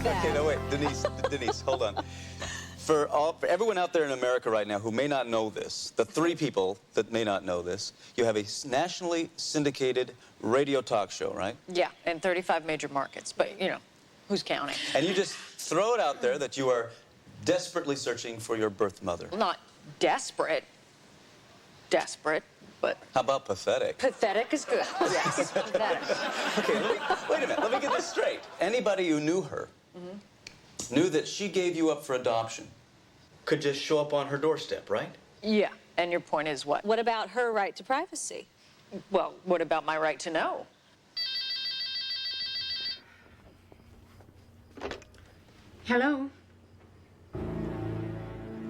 that. Okay, no, wait. Denise, hold on. For everyone out there in America right now who may not know this, the three people that may not know this, you have a nationally syndicated radio talk show, right? Yeah, in 35 major markets, but, you know, who's counting? And you just throw it out there that you are desperately searching for your birth mother. Well, not desperate, but... How about pathetic? Pathetic is good. Yes, pathetic. Okay, wait a minute. Let me get this straight. Anybody who knew her knew that she gave you up for adoption could just show up on her doorstep, right? Yeah, and your point is what? What about her right to privacy? Well, what about my right to know? Hello?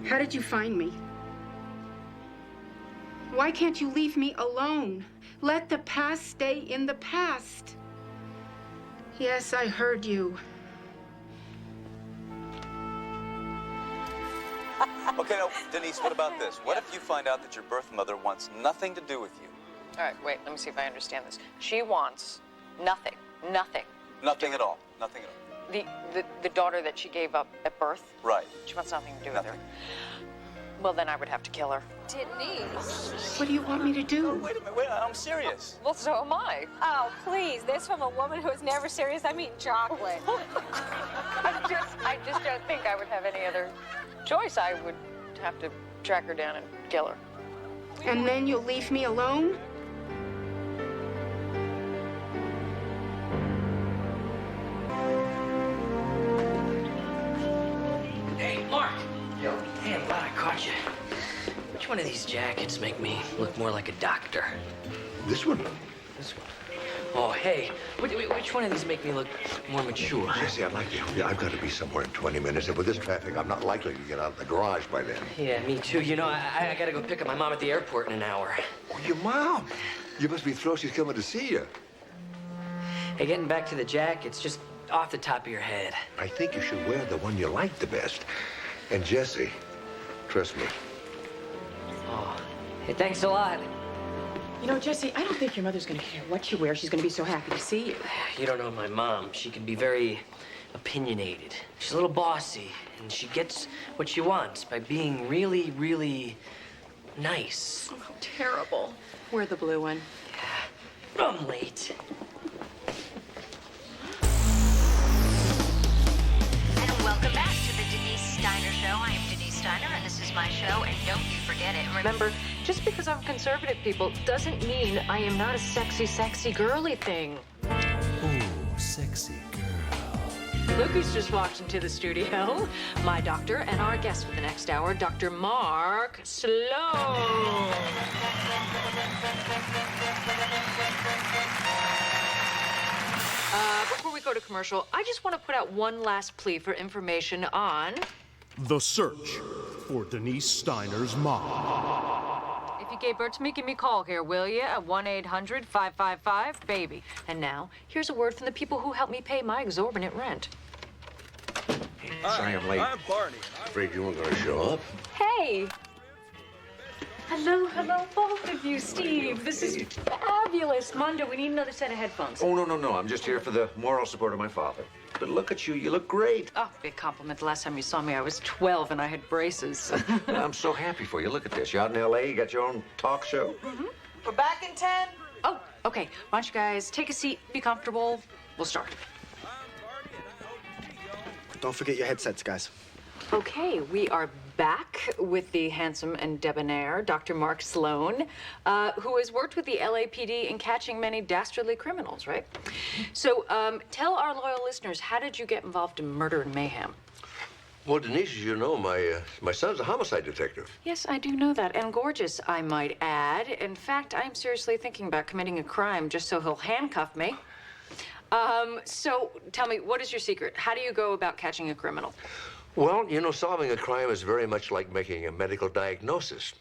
How did you find me? Why can't you leave me alone? Let the past stay in the past. Yes, I heard you. Okay, now, Denise, what about this? What if you find out that your birth mother wants nothing to do with you? All right, wait, let me see if I understand this. She wants nothing. Nothing at all. Nothing at all. The daughter that she gave up at birth? Right. She wants nothing to do Nothing. with her. Well, then I would have to kill her. Denise. What do you want me to do? Oh, wait a minute. Wait, I'm serious. Well, so am I. Oh, please. This from a woman who is never serious. I mean chocolate. I just don't think I would have any other choice. I would have to track her down and kill her. And then you'll leave me alone? Hey, Mark. Yo. Hey, I'm glad I caught you. Which one of these jackets make me look more like a doctor? This one? This one. Oh, hey. Which one of these make me look more mature? Jesse, I'd like to help you. I've got to be somewhere in 20 minutes, and with this traffic, I'm not likely to get out of the garage by then. Yeah, me too. You know, I gotta go pick up my mom at the airport in an hour. Oh, your mom? You must be thrilled she's coming to see you. Hey, getting back to the jackets, just off the top of your head. I think you should wear the one you like the best. And Jesse, trust me. Oh, hey, thanks a lot. You know, Jesse, I don't think your mother's gonna care what you wear. She's gonna be so happy to see you. You don't know my mom. She can be very opinionated. She's a little bossy, and she gets what she wants by being really, really nice. Oh, terrible. Wear the blue one. Yeah. I'm late. And welcome back to the Denise Steiner Show. I am Denise Steiner, and this is my show, and don't you forget it. Remember, just because I'm conservative, people, doesn't mean I am not a sexy, sexy, girly thing. Ooh, sexy girl. Look who's just walked into the studio. My doctor and our guest for the next hour, Dr. Mark Sloan. Before we go to commercial, I just want to put out one last plea for information on... The search for Denise Steiner's mom. If you gave birth to me, give me a call here, will you? At 1-800-555-BABY. And now, here's a word from the people who helped me pay my exorbitant rent. Sorry I'm late. I'm Barney. Afraid you weren't going to show up. Hey! Hello, both of you. Steve, this is fabulous. Mondo, we need another set of headphones. Oh, no. I'm just here for the moral support of my father. But look at you. You look great. Oh, big compliment. The last time you saw me, I was 12 and I had braces. I'm so happy for you. Look at this. You're out in L.A., you got your own talk show. Mm-hmm. We're back in 10. Oh, okay. Why don't you guys take a seat, be comfortable. We'll start. Don't forget your headsets, guys. Okay, we are back with the handsome and debonair Dr. Mark Sloan, who has worked with the LAPD in catching many dastardly criminals, right? So tell our loyal listeners, how did you get involved in murder and mayhem? Well, Denise, as you know, my son's a homicide detective. Yes, I do know that, and gorgeous, I might add. In fact, I'm seriously thinking about committing a crime just so he'll handcuff me. So tell me, what is your secret? How do you go about catching a criminal? Well, you know, solving a crime is very much like making a medical diagnosis.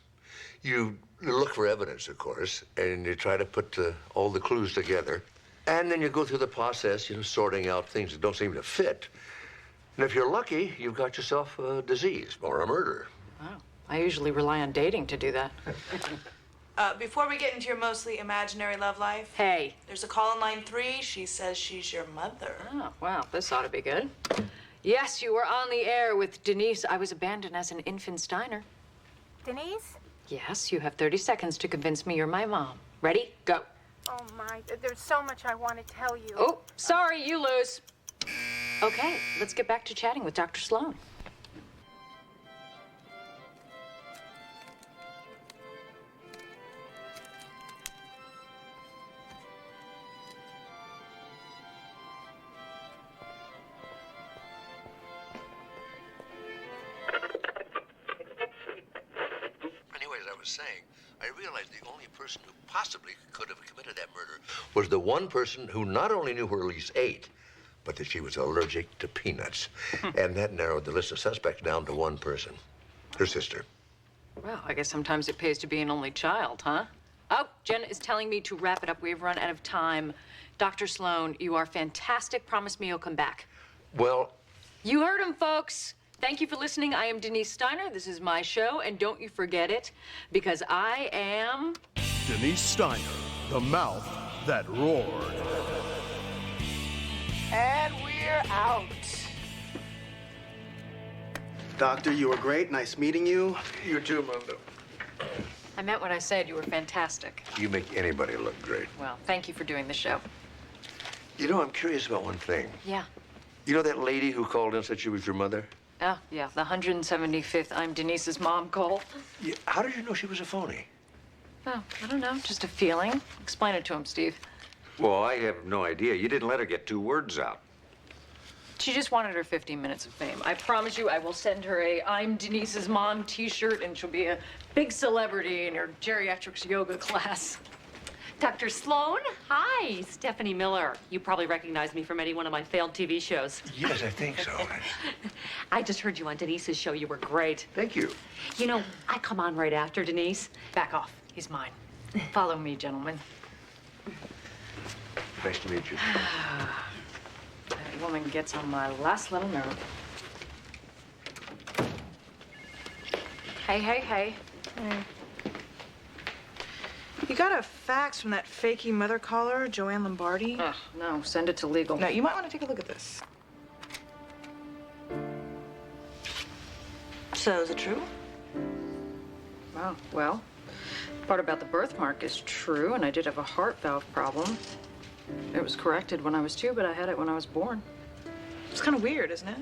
You look for evidence, of course, and you try to put all the clues together. And then you go through the process, you know, sorting out things that don't seem to fit. And if you're lucky, you've got yourself a disease or a murder. Wow. I usually rely on dating to do that. Before we get into your mostly imaginary love life, Hey. there's a call on line 3. She says she's your mother. Oh, wow. This ought to be good. Yes, you were on the air with Denise. I was abandoned as an infant Steiner. Denise? Yes, you have 30 seconds to convince me you're my mom. Ready? Go. Oh, my. There's so much I want to tell you. Oh, sorry, you lose. Okay, let's get back to chatting with Dr. Sloan. Anyways, I was saying, I realized the only person who possibly could have committed that murder was the one person who not only knew where Elise ate, but that she was allergic to peanuts. And that narrowed the list of suspects down to one person, her sister. Well, I guess sometimes it pays to be an only child, huh? Oh, Jen is telling me to wrap it up. We've run out of time. Dr. Sloan, you are fantastic. Promise me you'll come back. Well, You heard him, folks. Thank you for listening. I am Denise Steiner. This is my show, and don't you forget it, because I am... Denise Steiner, the mouth that roared. And we're out. Doctor, you were great. Nice meeting you. You too, Mondo. I meant what I said. You were fantastic. You make anybody look great. Well, thank you for doing the show. You know, I'm curious about one thing. Yeah. You know that lady who called in and said she was your mother? Oh, yeah, the 175th I'm Denise's mom call. Yeah, how did you know she was a phony? Oh, I don't know, just a feeling. Explain it to him, Steve. Well, I have no idea. You didn't let her get 2 words out. She just wanted her 15 minutes of fame. I promise you I will send her a I'm Denise's mom t-shirt, and she'll be a big celebrity in her geriatrics yoga class. Dr. Sloan? Hi, Stephanie Miller. You probably recognize me from any one of my failed TV shows. Yes, I think so. I just heard you on Denise's show. You were great. Thank you. You know, I come on right after Denise. Back off. He's mine. Follow me, gentlemen. Nice to meet you. That woman gets on my last little nerve. Hey, hey, hey. You got a fax from that fakey mother caller, Joanne Lombardi? Ugh, no, send it to legal. No, you might want to take a look at this. So, is it true? Oh, well, part about the birthmark is true, and I did have a heart valve problem. It was corrected when I was 2, but I had it when I was born. It's kind of weird, isn't it?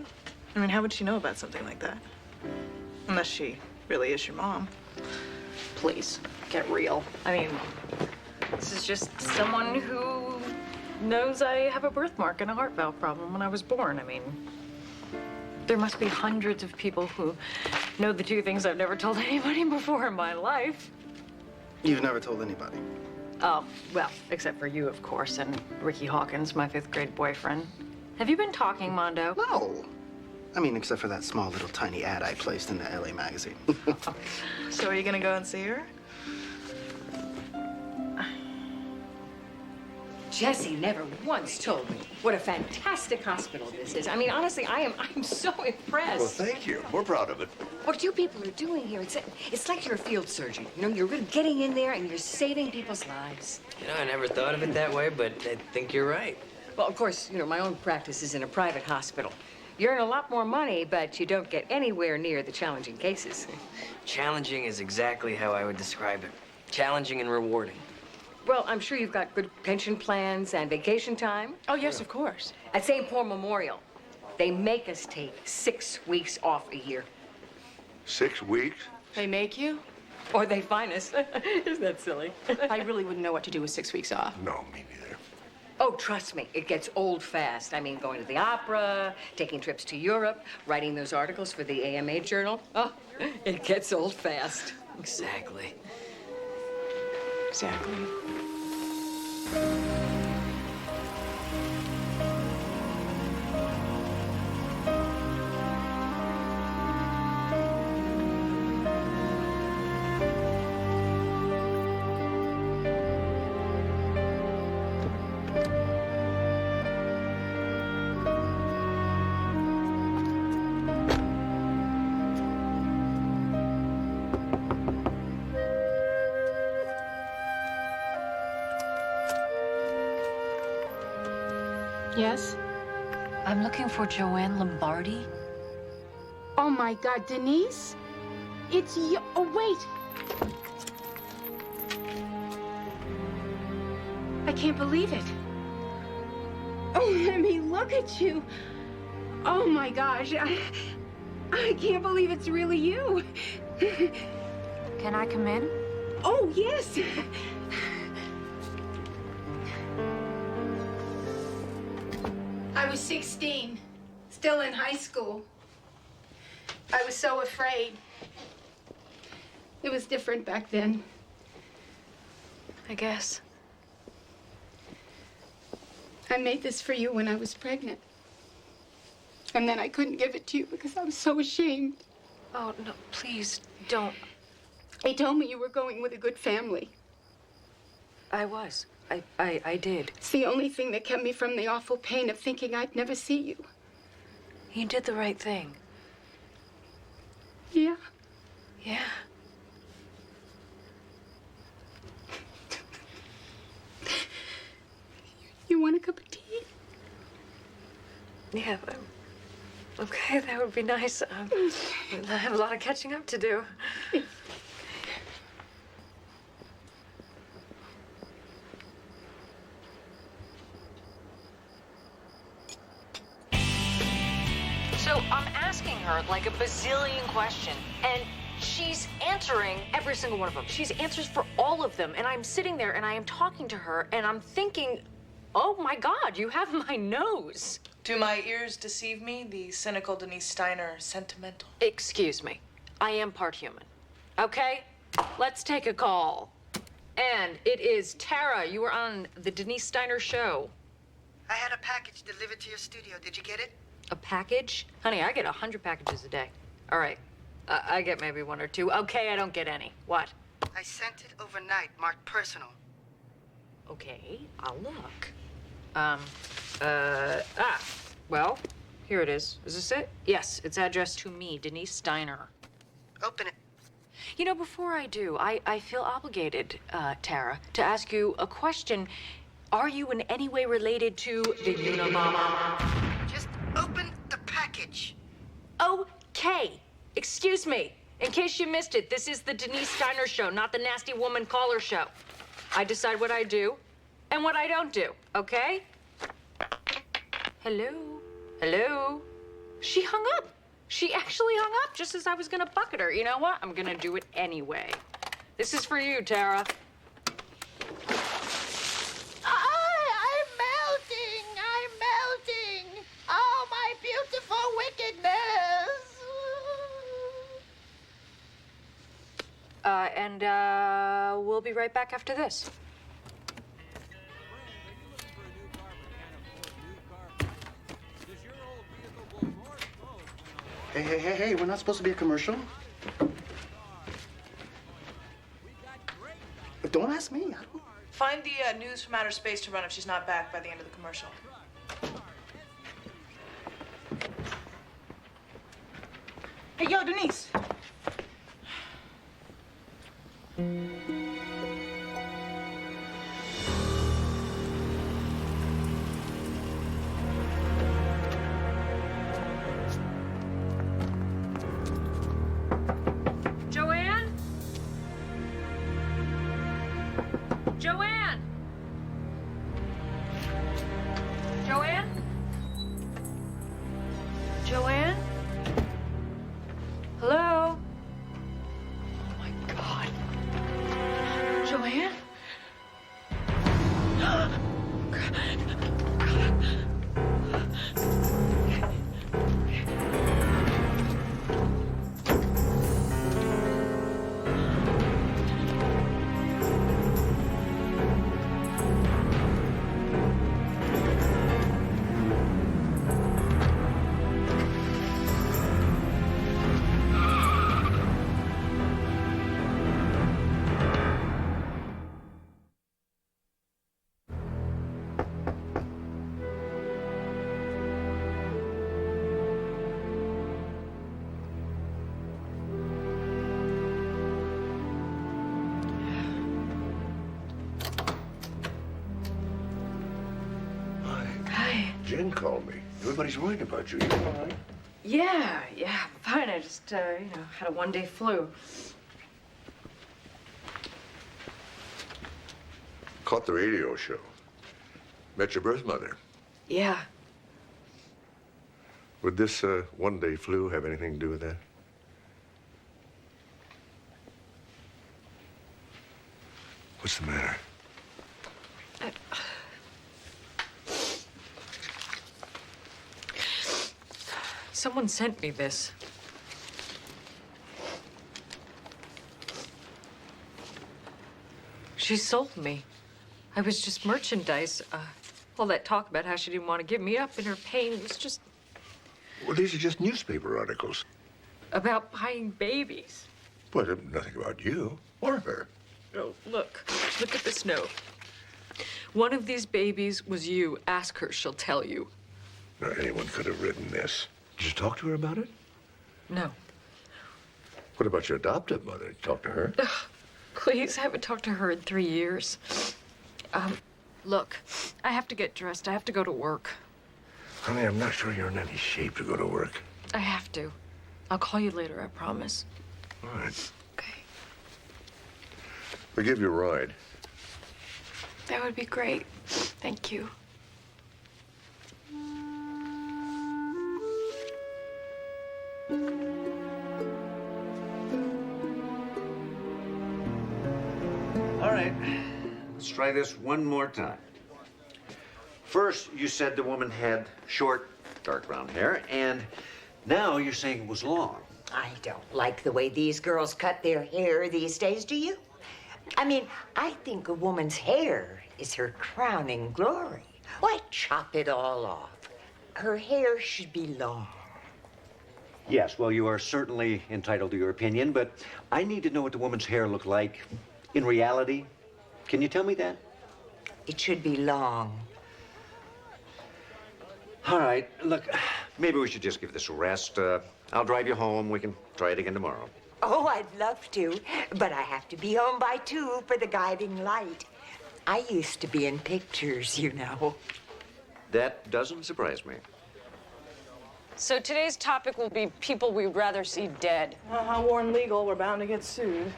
I mean, how would she know about something like that? Unless she really is your mom. Please, get real. I mean, this is just someone who knows I have a birthmark and a heart valve problem when I was born. I mean, there must be hundreds of people who know the 2 things I've never told anybody before in my life. You've never told anybody. Oh, well, except for you, of course, and Ricky Hawkins, my 5th grade boyfriend. Have you been talking, Mondo? No. I mean, except for that small little tiny ad I placed in the LA magazine. So are you gonna go and see her? Jesse never once told me what a fantastic hospital this is. I mean, honestly, I'm so impressed. Well, thank you. We're proud of it. What you people are doing here, it's like you're a field surgeon. You know, you're really getting in there and you're saving people's lives. You know, I never thought of it that way, but I think you're right. Well, of course, you know, my own practice is in a private hospital. You earn a lot more money, but you don't get anywhere near the challenging cases. Challenging is exactly how I would describe it. Challenging and rewarding. Well, I'm sure you've got good pension plans and vacation time. Oh, yes, of course. At St. Paul Memorial, they make us take 6 weeks off a year. 6 weeks? They make you? Or they fine us. Isn't that silly? I really wouldn't know what to do with 6 weeks off. No, me neither. Oh, trust me, it gets old fast. I mean, going to the opera, taking trips to Europe, writing those articles for the AMA Journal. Oh, it gets old fast. Exactly. Exactly. Yes? I'm looking for Joanne Lombardi. Oh my God, Denise? It's you. Oh, wait. I can't believe it. Oh, let me look at you. Oh my gosh. I can't believe it's really you. Can I come in? Oh, yes. I was 16, still in high school. I was so afraid. It was different back then. I guess. I made this for you when I was pregnant. And then I couldn't give it to you because I was so ashamed. Oh, no, please don't. They told me you were going with a good family. I was. I did. It's the only thing that kept me from the awful pain of thinking I'd never see you. You did the right thing. Yeah. Yeah. You want a cup of tea? Yeah, okay, that would be nice. I have a lot of catching up to do. So I'm asking her like a bazillion questions, and she's answering every single one of them. She's answers for all of them, and I'm sitting there and I am talking to her, and I'm thinking, oh my God, you have my nose. Do my ears deceive me? The cynical Denise Steiner, sentimental. Excuse me. I am part human. Okay? Let's take a call. And it is Tara. You were on the Denise Steiner show. I had a package delivered to your studio. Did you get it? A package? Honey, I get 100 packages a day. All right. I get maybe one or two. Okay, I don't get any. What? I sent it overnight, marked personal. Okay, I'll look. Well, here it is. Is this it? Yes, it's addressed to me, Denise Steiner. Open it. You know, before I do, I feel obligated, Tara, to ask you a question. Are you in any way related to the Unabomber? Just open the package. Okay. Excuse me. In case you missed it, this is the Denise Steiner show, not the Nasty Woman Caller show. I decide what I do and what I don't do, okay? Hello? Hello? She hung up. She actually hung up just as I was gonna bucket her. You know what? I'm gonna do it anyway. This is for you, Tara. I'm melting. I'm melting. Oh, my beautiful wickedness. We'll be right back after this. Hey, we're not supposed to be a commercial. Don't ask me. I don't... Find the news from outer space to run if she's not back by the end of the commercial. Hey, yo, Denise. Joanne? Joanne? Joanne? Joanne? Hello? Oh my God. Joanne? Jen called me. Everybody's worried about you. You all right? Yeah, I'm fine. I just, had a one-day flu. Caught the radio show. Met your birth mother. Yeah. Would this one-day flu have anything to do with that? What's the matter? Someone sent me this. She sold me. I was just merchandise. All that talk about how she didn't want to give me up and her pain was just Well, these are just newspaper articles. about buying babies. But nothing about you or her. Oh, look at this note. One of these babies was you. Ask her, she'll tell you. Now, anyone could have written this. Did you talk to her about it? No. What about your adoptive mother? Did you talk to her? Please, I haven't talked to her in 3 years. Look, I have to get dressed. I have to go to work. Honey, I'm not sure you're in any shape to go to work. I have to. I'll call you later, I promise. All right. Okay. We'll give you a ride. That would be great. Thank you. All right, let's try this one more time. First, you said the woman had short, dark brown hair, and now you're saying it was long. I don't like the way these girls cut their hair these days, do you? I mean, I think a woman's hair is her crowning glory. Why chop it all off? Her hair should be long. Yes, well, you are certainly entitled to your opinion, but I need to know what the woman's hair looked like in reality. Can you tell me that? It should be long. All right, look, maybe we should just give this a rest. I'll drive you home. We can try it again tomorrow. Oh, I'd love to, but I have to be home by 2 for the guiding light. I used to be in pictures, you know. That doesn't surprise me. So today's topic will be people we'd rather see dead. Warren Legal, we're bound to get sued.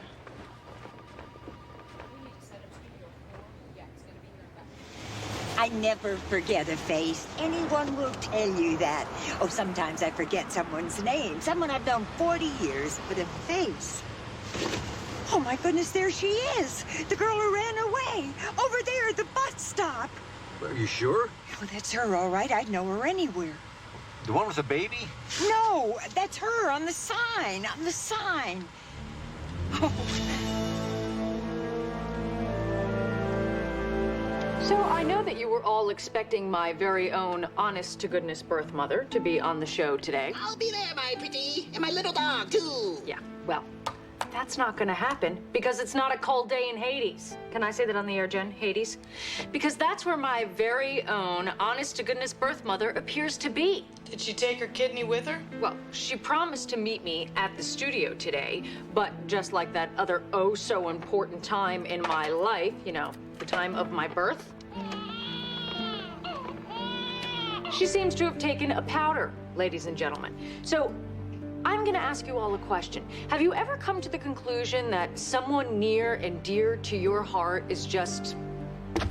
I never forget a face. Anyone will tell you that. Oh, sometimes I forget someone's name. Someone I've known 40 years, but a face. Oh, my goodness, there she is. The girl who ran away. Over there at the bus stop. Are you sure? Oh, that's her, all right. I'd know her anywhere. The one with the baby? No, that's her on the sign. On the sign. Oh. So I know that you were all expecting my very own honest-to-goodness birth mother to be on the show today. I'll be there, my pretty, and my little dog, too. Yeah, well, that's not gonna happen because it's not a cold day in Hades. Can I say that on the air, Jen? Hades? Because that's where my very own honest-to-goodness birth mother appears to be. Did she take her kidney with her? Well, she promised to meet me at the studio today, but just like that other oh-so-important time in my life, you know, the time of my birth, she seems to have taken a powder, ladies and gentlemen. So I'm gonna ask you all a question. Have you ever come to the conclusion that someone near and dear to your heart is just,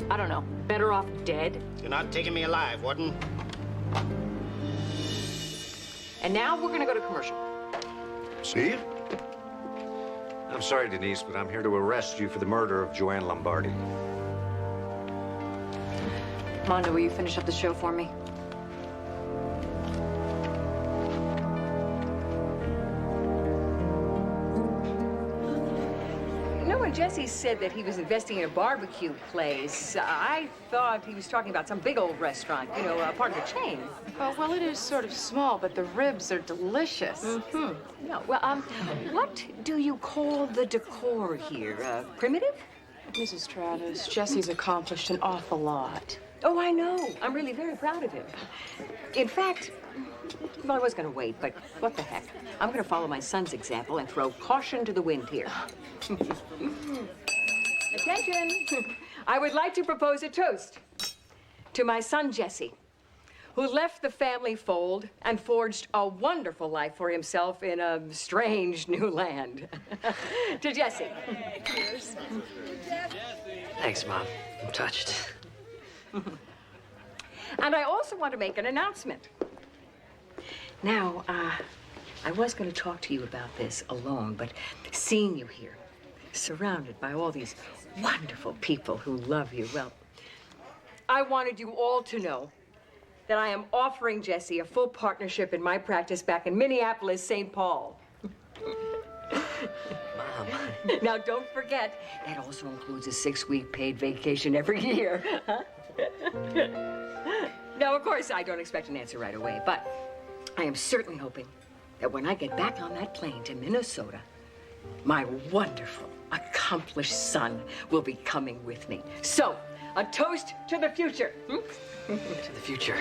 I don't know, better off dead? You're not taking me alive, Warden. And now we're gonna go to commercial. Steve? I'm sorry, Denise, but I'm here to arrest you for the murder of Joanne Lombardi. Mondo, will you finish up the show for me? You know, when Jesse said that he was investing in a barbecue place, I thought he was talking about some big old restaurant, you know, part of a chain. Oh, well, it is sort of small, but the ribs are delicious. Mm-hmm. No, well, what do you call the decor here? Primitive? Mrs. Travis, Jesse's accomplished an awful lot. Oh, I know. I'm really very proud of him. In fact, well, I was going to wait, but what the heck? I'm going to follow my son's example and throw caution to the wind here. Attention! I would like to propose a toast to my son, Jesse, who left the family fold and forged a wonderful life for himself in a strange new land. To Jesse. Thanks, Mom. I'm touched. And I also want to make an announcement. Now, I was going to talk to you about this alone, but seeing you here, surrounded by all these wonderful people who love you, well, I wanted you all to know that I am offering Jesse a full partnership in my practice back in Minneapolis, St. Paul. Mom. Now, don't forget, that also includes a 6-week paid vacation every year. Now, of course, I don't expect an answer right away, but I am certainly hoping that when I get back on that plane to Minnesota, my wonderful, accomplished son will be coming with me. So, a toast to the future. To the future.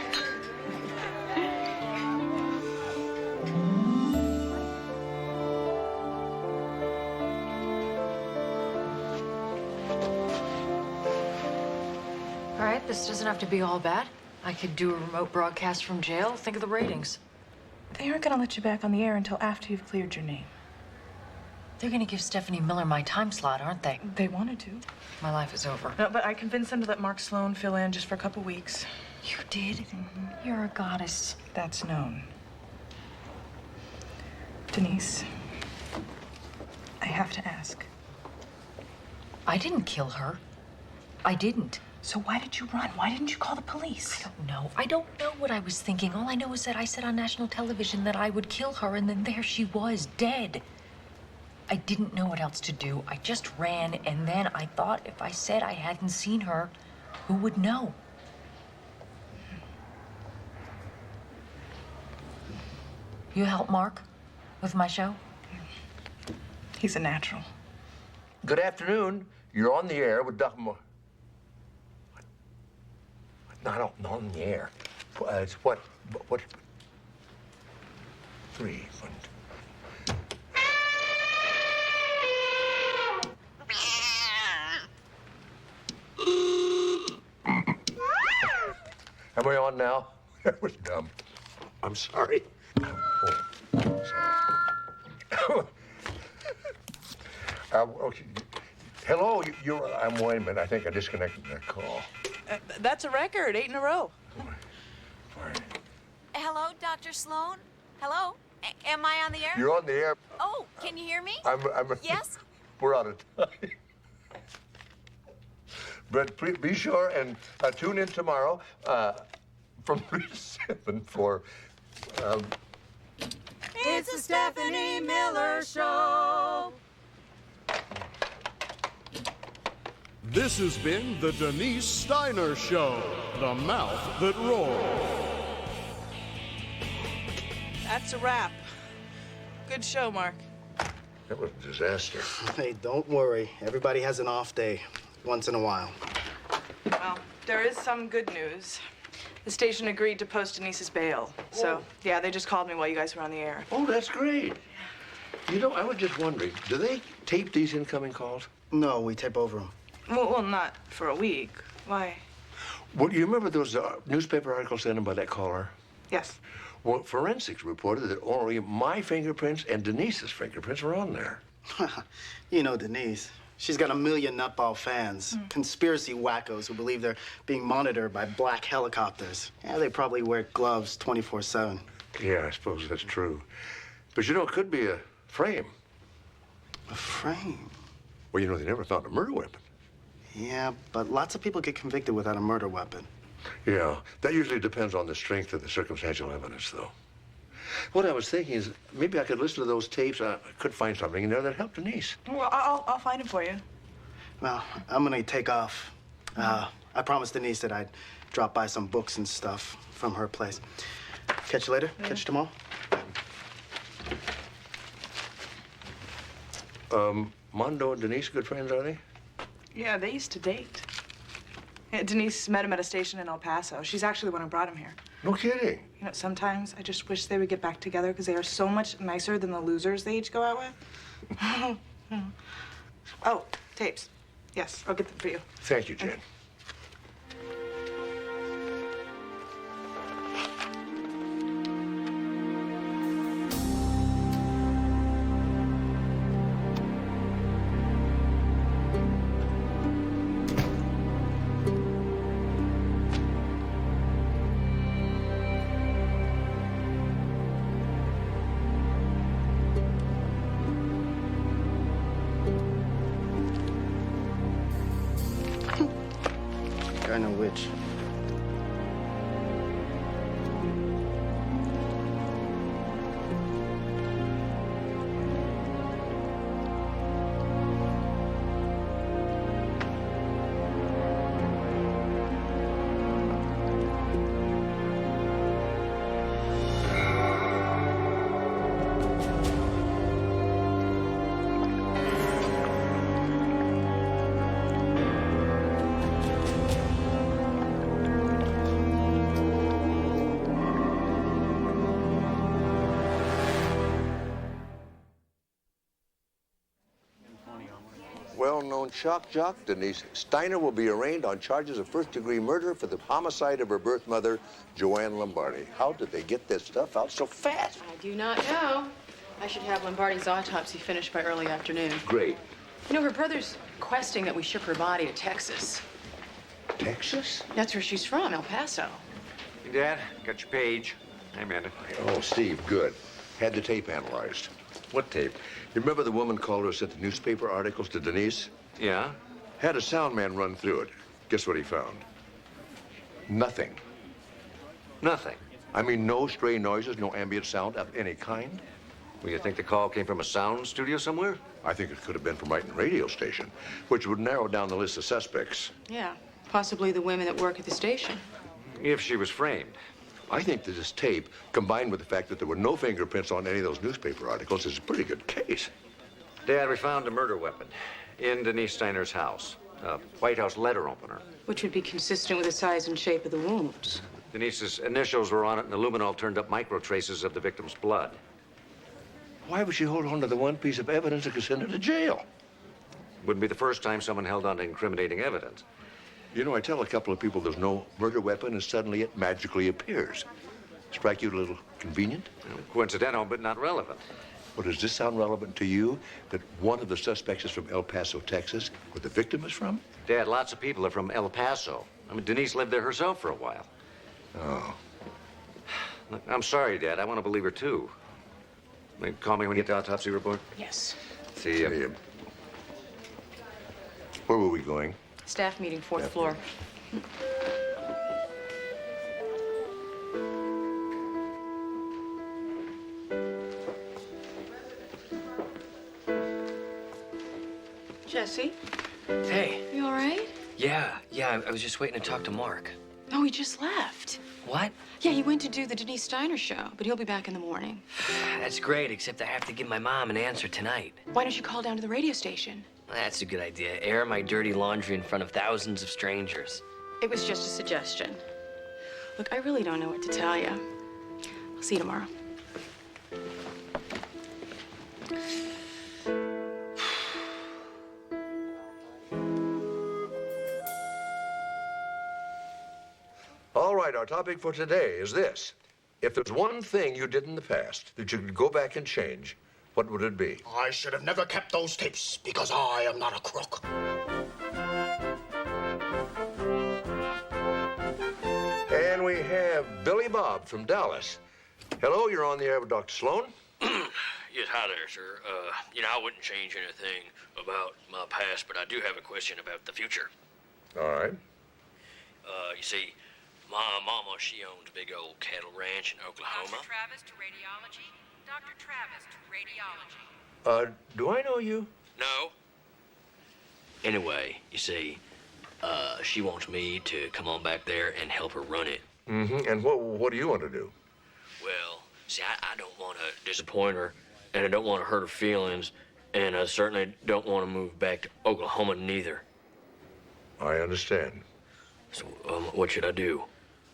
All right, this doesn't have to be all bad. I could do a remote broadcast from jail. Think of the ratings. They aren't gonna let you back on the air until after you've cleared your name. They're gonna give Stephanie Miller my time slot, aren't they? They wanted to. My life is over. No, but I convinced them to let Mark Sloan fill in just for a couple weeks. You did? Mm-hmm. You're a goddess. That's known. Denise, I have to ask. I didn't kill her. I didn't. So why did you run? Why didn't you call the police? I don't know. I don't know what I was thinking. All I know is that I said on national television that I would kill her, and then there she was, dead. I didn't know what else to do. I just ran, and then I thought if I said I hadn't seen her, who would know? You help Mark with my show? He's a natural. Good afternoon. You're on the air with Dr. Not on the air. It's what? 3, 1, 2. Am I on now? That was dumb. I'm sorry. Okay. Hello, I'm wait a minute. I think I disconnected that call. That's a record, 8 in a row. Hello, Dr. Sloan? Hello? Am I on the air? You're on the air. Oh, can you hear me? Yes? We're out of time. But please be sure and tune in tomorrow from 3 to 7 for... It's the Stephanie Miller Show. This has been the Denise Steiner Show, the mouth that roars. That's a wrap. Good show, Mark. That was a disaster. Hey, don't worry. Everybody has an off day once in a while. Well, there is some good news. The station agreed to post Denise's bail. So, yeah, they just called me while you guys were on the air. Oh, that's great. You know, I was just wondering, do they tape these incoming calls? No, we tape over them. Well, not for a week. Why? Well, you remember those newspaper articles sent in by that caller? Yes. Well, forensics reported that only my fingerprints and Denise's fingerprints were on there. You know Denise. She's got a million nutball fans. Conspiracy wackos who believe they're being monitored by black helicopters. Yeah, they probably wear gloves 24/7. Yeah, I suppose that's true. But you know, it could be a frame. A frame? Well, you know, they never found a murder weapon. Yeah, but lots of people get convicted without a murder weapon. Yeah, that usually depends on the strength of the circumstantial evidence, though. What I was thinking is maybe I could listen to those tapes. I could find something in there that helped Denise. Well, I'll find it for you. Well, I'm gonna take off. I promised Denise that I'd drop by some books and stuff from her place. Catch you later? Yeah. Catch you tomorrow? Mondo and Denise good friends, are they? Yeah, they used to date. Yeah, Denise met him at a station in El Paso. She's actually the one who brought him here. No kidding. You know, sometimes I just wish they would get back together because they are so much nicer than the losers they each go out with. Oh, tapes. Yes, I'll get them for you. Thank you, Jen. I know which. Well-known shock jock Denise Steiner will be arraigned on charges of first-degree murder for the homicide of her birth mother, Joanne Lombardi. How did they get this stuff out so fast? I do not know. I should have Lombardi's autopsy finished by early afternoon. Great. You know, her brother's requesting that we ship her body to Texas. Texas? That's where she's from, El Paso. Hey, Dad, got your page. Hey, Amanda. Oh, Steve, good. Had the tape analyzed. What tape? You remember the woman caller who sent the newspaper articles to Denise? Yeah? Had a sound man run through it. Guess what he found? Nothing. Nothing. I mean, no stray noises, no ambient sound of any kind. Well, you think the call came from a sound studio somewhere? I think it could have been from right in the radio station, which would narrow down the list of suspects. Yeah, possibly the women that work at the station. If she was framed. I think that this tape, combined with the fact that there were no fingerprints on any of those newspaper articles, is a pretty good case. Dad, we found a murder weapon in Denise Steiner's house. A White House letter opener. Which would be consistent with the size and shape of the wounds. Denise's initials were on it, and the luminol turned up micro traces of the victim's blood. Why would she hold on to the one piece of evidence that could send her to jail? Wouldn't be the first time someone held on to incriminating evidence. You know, I tell a couple of people there's no murder weapon, and suddenly it magically appears. Strike you a little convenient? Coincidental, but not relevant. Well, does this sound relevant to you, that one of the suspects is from El Paso, Texas, where the victim is from? Dad, lots of people are from El Paso. I mean, Denise lived there herself for a while. Oh. Look, I'm sorry, Dad. I want to believe her, too. Call me when you get the autopsy report. Yes. See ya. See ya. Where were we going? Staff meeting, fourth floor. Jesse, Hey. you all right? Yeah, I was just waiting to talk to Mark. No, he just left. What? Yeah, he went to do the Denise Steiner show, but he'll be back in the morning. That's great, except I have to give my mom an answer tonight. Why don't you call down to the radio station? That's a good idea. Air my dirty laundry in front of thousands of strangers. It was just a suggestion. Look, I really don't know what to tell you. I'll see you tomorrow. All right, our topic for today is this. If there's one thing you did in the past that you could go back and change, what would it be? I should have never kept those tapes because I am not a crook. And we have Billy Bob from Dallas. Hello, you're on the air with Dr. Sloan. Yes, hi there, sir. I wouldn't change anything about my past, but I do have a question about the future. All right. You see, my mama, she owns a big old cattle ranch in Oklahoma. Dr. Travis to radiology. Dr. Travis to radiology. Do I know you? No. Anyway, you see, she wants me to come on back there and help her run it. Mm-hmm. And what do you want to do? Well, see, I don't want to disappoint her, and I don't want to hurt her feelings, and I certainly don't want to move back to Oklahoma neither. I understand. So, what should I do?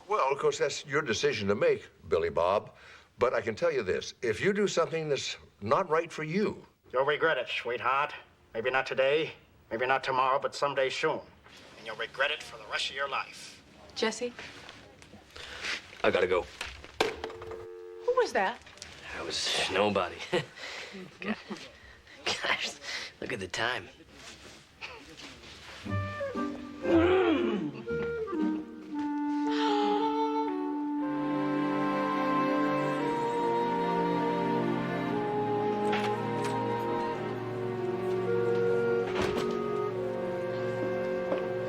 Well, of course, that's your decision to make, Billy Bob. But I can tell you this. If you do something that's not right for you... You'll regret it, sweetheart. Maybe not today, maybe not tomorrow, but someday soon. And you'll regret it for the rest of your life. Jesse? I gotta go. Who was that? I was nobody. Gosh, look at the time.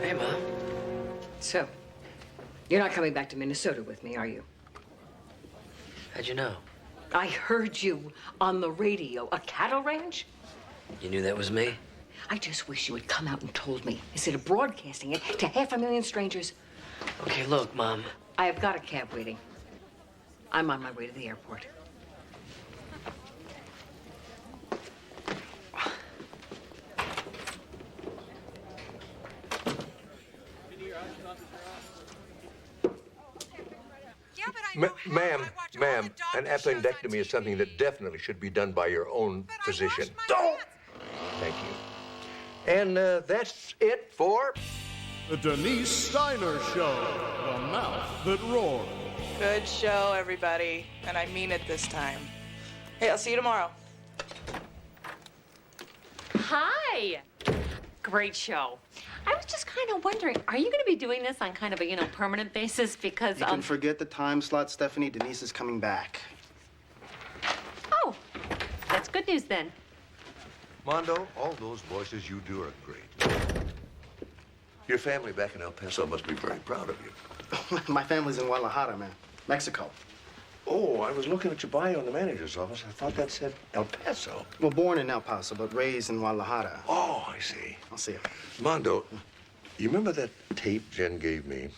Hey, Mom. So, you're not coming back to Minnesota with me, are you? How'd you know? I heard you on the radio. A cattle ranch? You knew that was me? I just wish you had come out and told me instead of broadcasting it to 500,000 strangers. Okay, look, Mom. I have got a cab waiting. I'm on my way to the airport. Ma'am, an appendectomy is something that definitely should be done by your own physician. Don't! Thank you. And that's it for... The Denise Steiner Show, the mouth that roared. Good show, everybody. And I mean it this time. Hey, I'll see you tomorrow. Hi. Great show. I was just kind of wondering, are you going to be doing this on kind of a, permanent basis? Because, You can forget the time slot, Stephanie. Denise is coming back. Oh, that's good news then. Mondo, all those voices you do are great. Your family back in El Paso must be very proud of you. My family's in Guadalajara, man. Mexico. Oh, I was looking at your bio in the manager's office. I thought that said El Paso. Well, born in El Paso, but raised in Guadalajara. Oh, I see. I'll see you. Mondo, you remember that tape Jen gave me?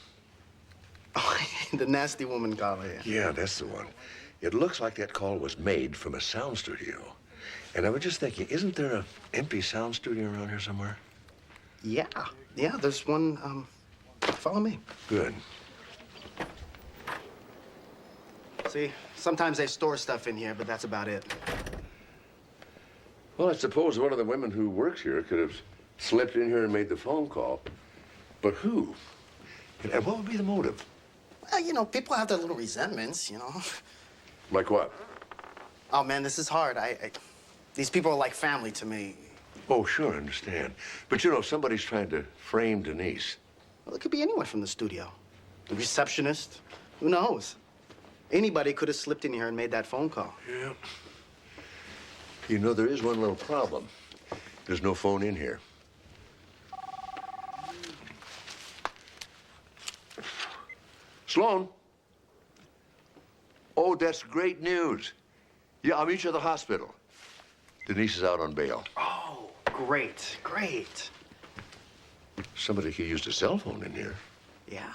Oh, the nasty woman call here. Yeah, that's the one. It looks like that call was made from a sound studio. And I was just thinking, isn't there an empty sound studio around here somewhere? Yeah. Yeah, there's one, follow me. Good. See, sometimes they store stuff in here, but that's about it. Well, I suppose one of the women who works here could have slipped in here and made the phone call. But who? And what would be the motive? Well, people have their little resentments, Like what? Oh, man, this is hard. These people are like family to me. Oh, sure, I understand. But, somebody's trying to frame Denise. Well, it could be anyone from the studio. The receptionist. Who knows? Anybody could have slipped in here and made that phone call. Yeah. There is one little problem. There's no phone in here. Sloan? Oh, that's great news. Yeah, I'll meet you at the hospital. Denise is out on bail. Oh, great, great. Somebody could use a cell phone in here. Yeah.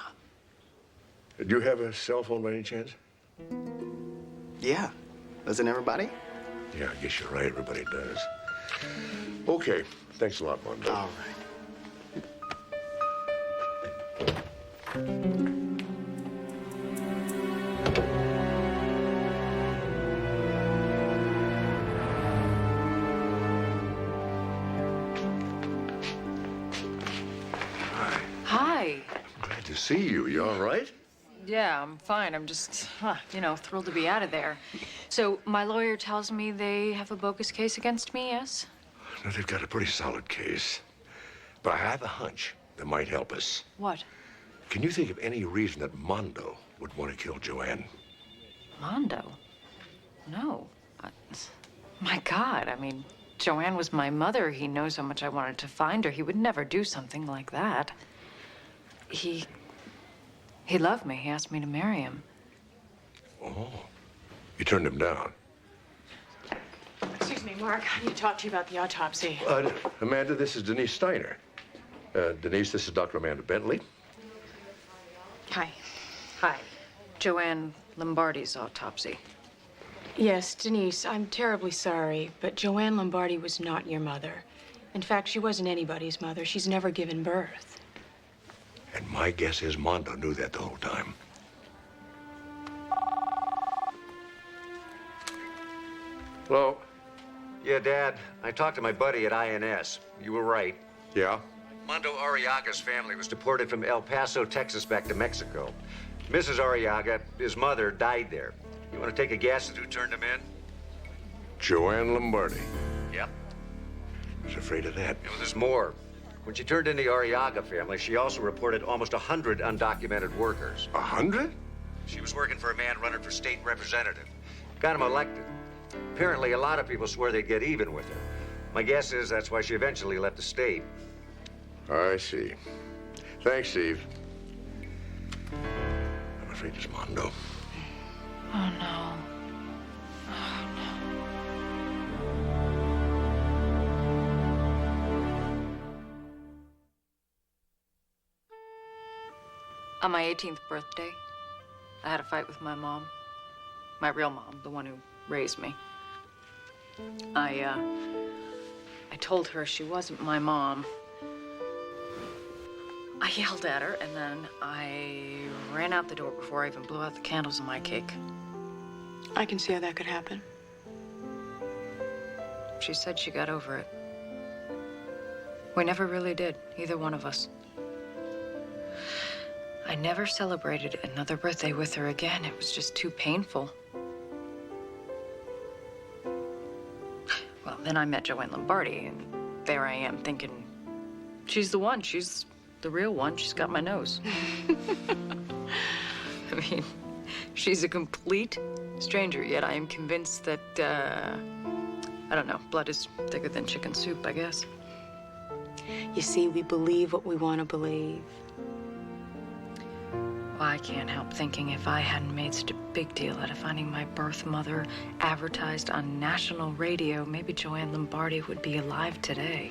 Do you have a cell phone by any chance? Yeah. Doesn't everybody? Yeah, I guess you're right. Everybody does. Okay. Thanks a lot, Mondo. All right. Hi. Glad to see you. You all right? Yeah, I'm fine. I'm just, thrilled to be out of there. So my lawyer tells me they have a bogus case against me, yes? No, they've got a pretty solid case. But I have a hunch that might help us. What? Can you think of any reason that Mondo would want to kill Joanne? Mondo? No. My God, Joanne was my mother. He knows how much I wanted to find her. He would never do something like that. He loved me. He asked me to marry him. Oh. You turned him down. Excuse me, Mark. I need to talk to you about the autopsy. Amanda, this is Denise Steiner. Denise, this is Dr. Amanda Bentley. Hi. Hi. Joanne Lombardi's autopsy. Yes, Denise, I'm terribly sorry, but Joanne Lombardi was not your mother. In fact, she wasn't anybody's mother. She's never given birth. And my guess is Mondo knew that the whole time. Hello? Yeah, Dad. I talked to my buddy at INS. You were right. Yeah? Mondo Arriaga's family was deported from El Paso, Texas, back to Mexico. Mrs. Arriaga, his mother, died there. You want to take a guess at who turned him in? Joanne Lombardi. Yep. I was afraid of that. Well, there's more. When she turned in the Arriaga family, she also reported almost 100 undocumented workers. 100? She was working for a man running for state representative. Got him elected. Apparently, a lot of people swear they'd get even with her. My guess is that's why she eventually left the state. I see. Thanks, Steve. afraid, Mondo. Oh, no. Oh, no. On my 18th birthday, I had a fight with my mom. My real mom, the one who raised me. I told her she wasn't my mom. I yelled at her, and then I ran out the door before I even blew out the candles in my cake. I can see how that could happen. She said she got over it. We never really did, either one of us. I never celebrated another birthday with her again. It was just too painful. Well, then I met Joanne Lombardi, and there I am thinking, she's the one. She's the real one. She's got my nose. I mean, she's a complete stranger, yet I am convinced that, I don't know, blood is thicker than chicken soup, I guess. You see, we believe what we want to believe. Well, I can't help thinking if I hadn't made such a big deal out of finding my birth mother advertised on national radio, maybe Joanne Lombardi would be alive today.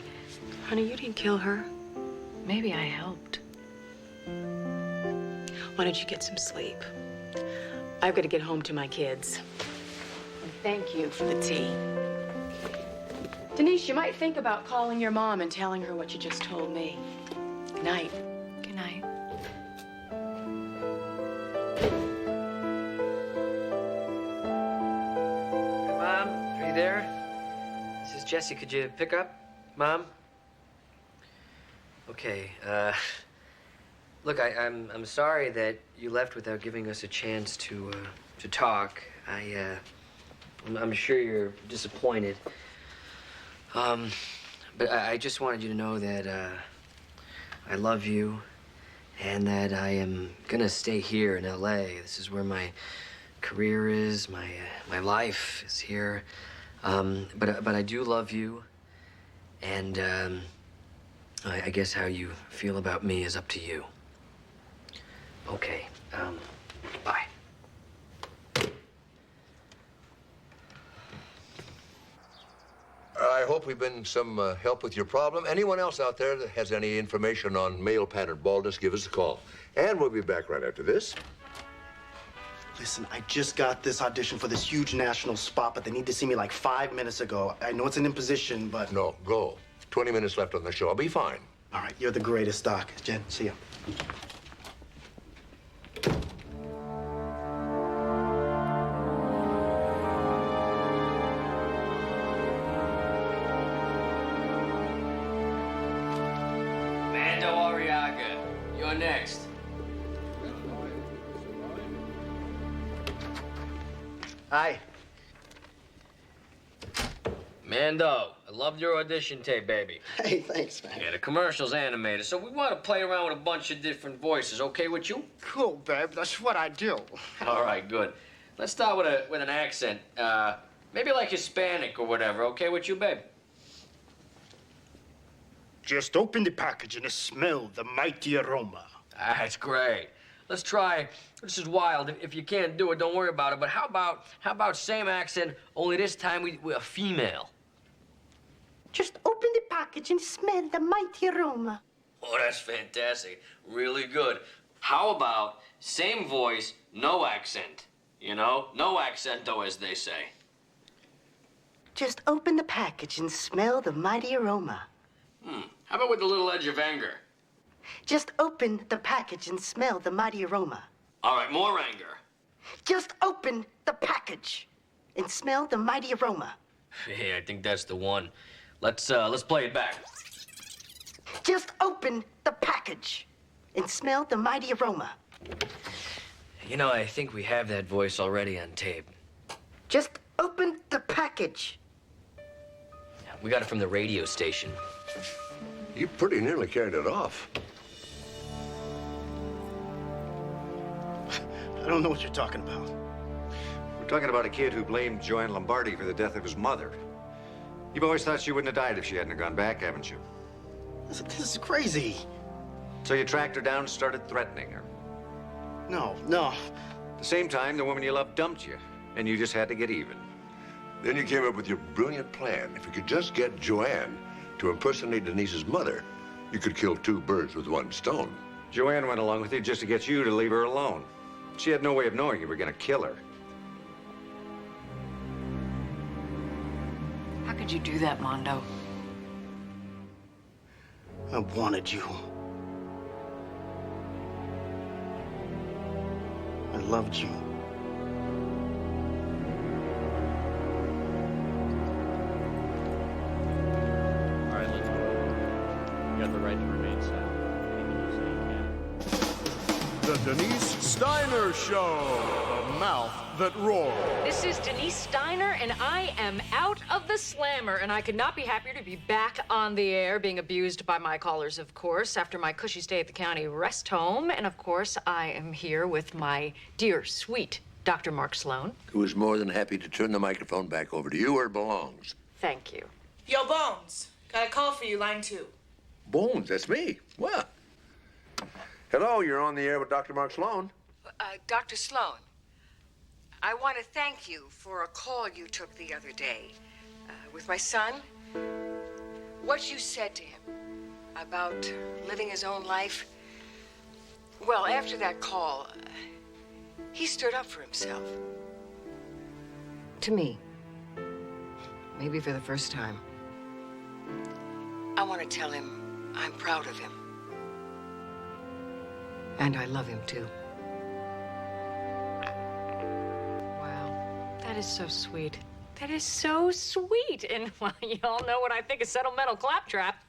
Honey, you didn't kill her. Maybe I helped. Why don't you get some sleep? I've got to get home to my kids. And thank you for the tea. Denise, you might think about calling your mom and telling her what you just told me. Good night. Good night. Mom, are you there? This is Jesse. Could you pick up, Mom? Okay. Look, I'm sorry that you left without giving us a chance to talk. I'm sure you're disappointed. But I just wanted you to know that I love you, and that I am gonna stay here in LA. This is where my career is, my life is here. But I do love you, and I guess how you feel about me is up to you. Okay, bye. I hope we've been some help with your problem. Anyone else out there that has any information on male pattern baldness, give us a call. And we'll be back right after this. Listen, I just got this audition for this huge national spot, but they need to see me like 5 minutes ago. I know it's an imposition, but... No, go. 20 minutes left on the show. I'll be fine. All right, you're the greatest, Doc. Jen, see ya. Mando Arriaga, you're next. Hi. Mando, I loved your audition tape, baby. Hey, thanks, man. Yeah, the commercial's animated, so we want to play around with a bunch of different voices. Okay with you? Cool, babe. That's what I do. All right, good. Let's start with an accent. Maybe like Hispanic or whatever. Okay with you, babe? Just open the package and smell the mighty aroma. That's great. Let's try. This is wild. If you can't do it, don't worry about it. But how about same accent, only this time we're a female? Just open the package and smell the mighty aroma. Oh, that's fantastic. Really good. How about same voice, no accent? You know, no accento, as they say. Just open the package and smell the mighty aroma. How about with a little edge of anger? Just open the package and smell the mighty aroma. All right, more anger. Just open the package and smell the mighty aroma. Hey, I think that's the one. Let's play it back. Just open the package and smell the mighty aroma. You know, I think we have that voice already on tape. Just open the package. We got it from the radio station. You pretty nearly carried it off. I don't know what you're talking about. We're talking about a kid who blamed Joanne Lombardi for the death of his mother. You've always thought she wouldn't have died if she hadn't gone back, haven't you? This is crazy. So you tracked her down and started threatening her. No, no. At the same time, the woman you love dumped you, and you just had to get even. Then you came up with your brilliant plan. If you could just get Joanne to impersonate Denise's mother, you could kill 2 birds with 1 stone. Joanne went along with you just to get you to leave her alone. She had no way of knowing you were going to kill her. How could you do that, Mondo? I wanted you. I loved you. All right, let's go. You got the right to remain silent. Anything you say, you can. The Denise Steiner Show, the mouth that roars. This is Denise Steiner, and I am out of the slammer, and I could not be happier to be back on the air, being abused by my callers, of course, after my cushy stay at the county rest home. And of course, I am here with my dear, sweet Dr. Mark Sloan. Who is more than happy to turn the microphone back over to you where it belongs. Thank you. Yo, Bones. Got a call for you, line 2. Bones, that's me. What? Hello, you're on the air with Dr. Mark Sloan. Dr. Sloan, I want to thank you for a call you took the other day with my son. What you said to him about living his own life. Well, after that call, he stood up for himself. To me. Maybe for the first time. I want to tell him I'm proud of him. And I love him, too. Wow, that is so sweet. That is so sweet. And, well, you all know what I think of sentimental claptrap.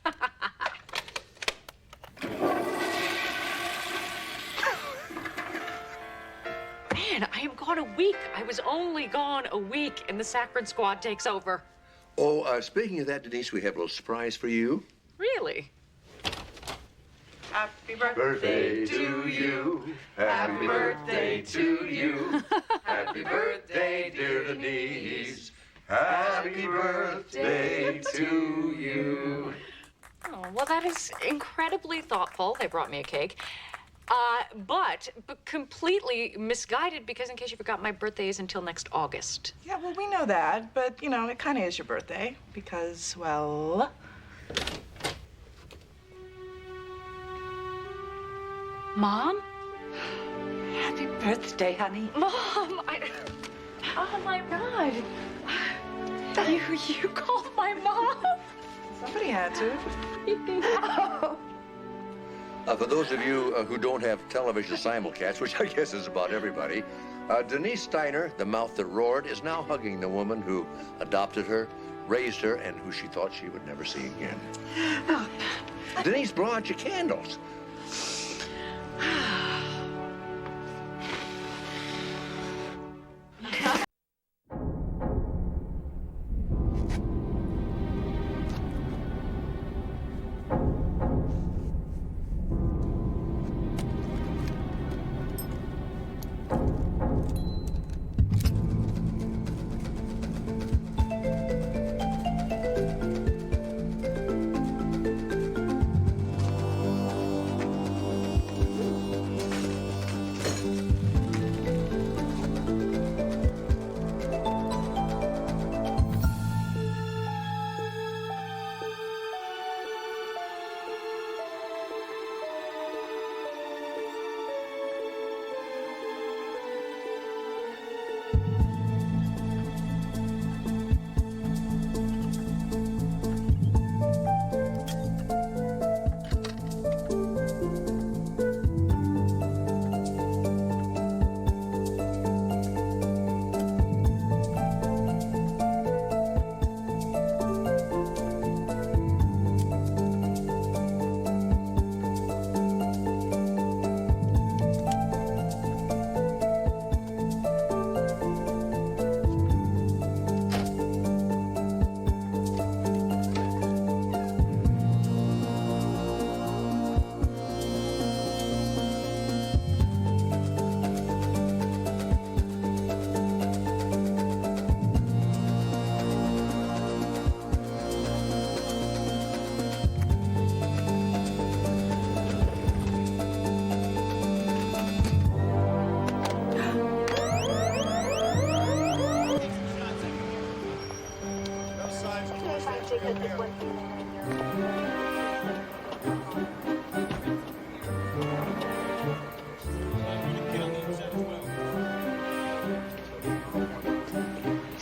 Man, I am gone a week. I was only gone a week, and the Saccharin Squad takes over. Oh, speaking of that, Denise, we have a little surprise for you. Really? Happy birthday to you. Happy birthday to you. Happy birthday, dear Denise. Happy birthday to you. Oh, well, that is incredibly thoughtful. They brought me a cake. But completely misguided because, in case you forgot, my birthday is until next August. Yeah, well, we know that, but, you know, it kind of is your birthday because, well... Mom? Happy birthday, honey. Mom, oh my God. You called my mom? Somebody had to. For those of you who don't have television simulcast, which I guess is about everybody, Denise Steiner, the mouth that roared, is now hugging the woman who adopted her, raised her, and who she thought she would never see again. Denise, blow out your candles.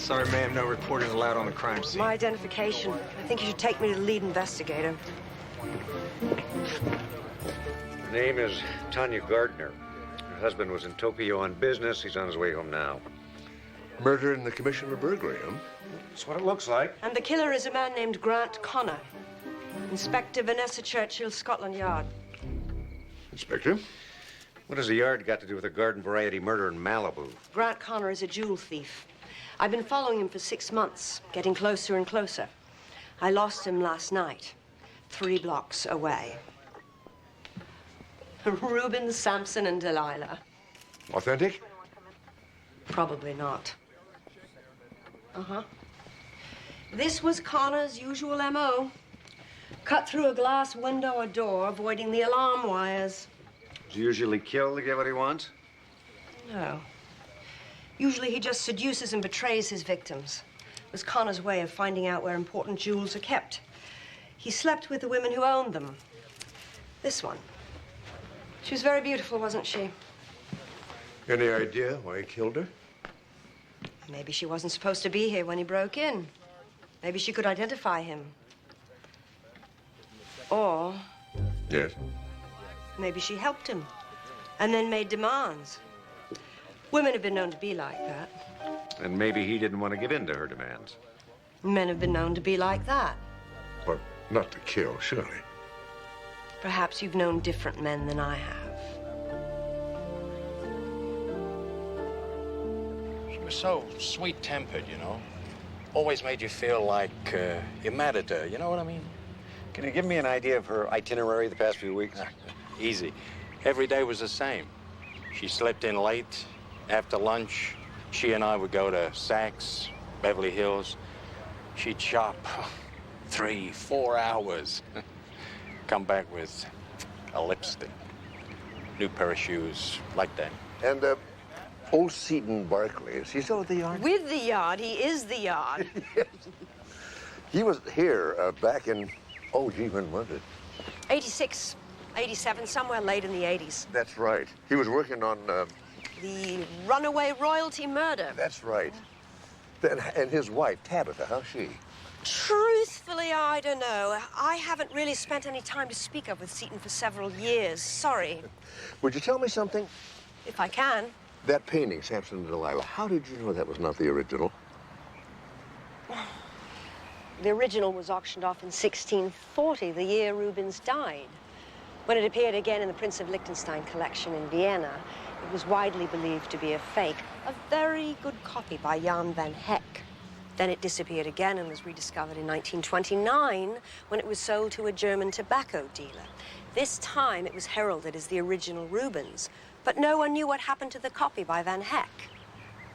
Sorry, ma'am, no reporters allowed on the crime scene. My identification. I think you should take me to the lead investigator. Her name is Tanya Gardner. Her husband was in Tokyo on business. He's on his way home now. Murder in the commission of a burglary, huh? That's what it looks like. And the killer is a man named Grant Connor. Inspector Vanessa Churchill, Scotland Yard. Inspector? What has the yard got to do with a garden variety murder in Malibu? Grant Connor is a jewel thief. I've been following him for 6 months, getting closer and closer. I lost him last night, 3 blocks away. Reuben, Sampson, and Delilah. Authentic? Probably not. Uh-huh. This was Connor's usual M.O. Cut through a glass window or door, avoiding the alarm wires. Does he usually kill to get what he wants? No. Usually he just seduces and betrays his victims. It was Connor's way of finding out where important jewels are kept. He slept with the women who owned them. This one. She was very beautiful, wasn't she? Any idea why he killed her? Maybe she wasn't supposed to be here when he broke in. Maybe she could identify him. Or Yes. maybe she helped him and then made demands. Women have been known to be like that. And maybe he didn't want to give in to her demands. Men have been known to be like that. But not to kill, surely. Perhaps you've known different men than I have. She was so sweet-tempered, you know. Always made you feel like you mattered to her, you know what I mean? Can you give me an idea of her itinerary the past few weeks? Easy. Every day was the same. She slept in late. After lunch, she and I would go to Saks, Beverly Hills. She'd shop 3, 4 hours. Come back with a lipstick, new pair of shoes, like that. And, old Seton Barkley, is he still at the yard? With the yard, he is the yard. Yes. He was here back in, oh, gee, when was it? 86, 87, somewhere late in the 80s. That's right. He was working on, The runaway royalty murder. That's right. Then, and his wife, Tabitha, how's she? Truthfully, I don't know. I haven't really spent any time to speak of with Seton for several years. Sorry. Would you tell me something? If I can. That painting, Samson and Delilah, how did you know that was not the original? The original was auctioned off in 1640, the year Rubens died. When it appeared again in the Prince of Liechtenstein collection in Vienna, it was widely believed to be a fake, a very good copy by Jan van Heck. Then it disappeared again and was rediscovered in 1929 when it was sold to a German tobacco dealer. This time it was heralded as the original Rubens, but no one knew what happened to the copy by Van Heck.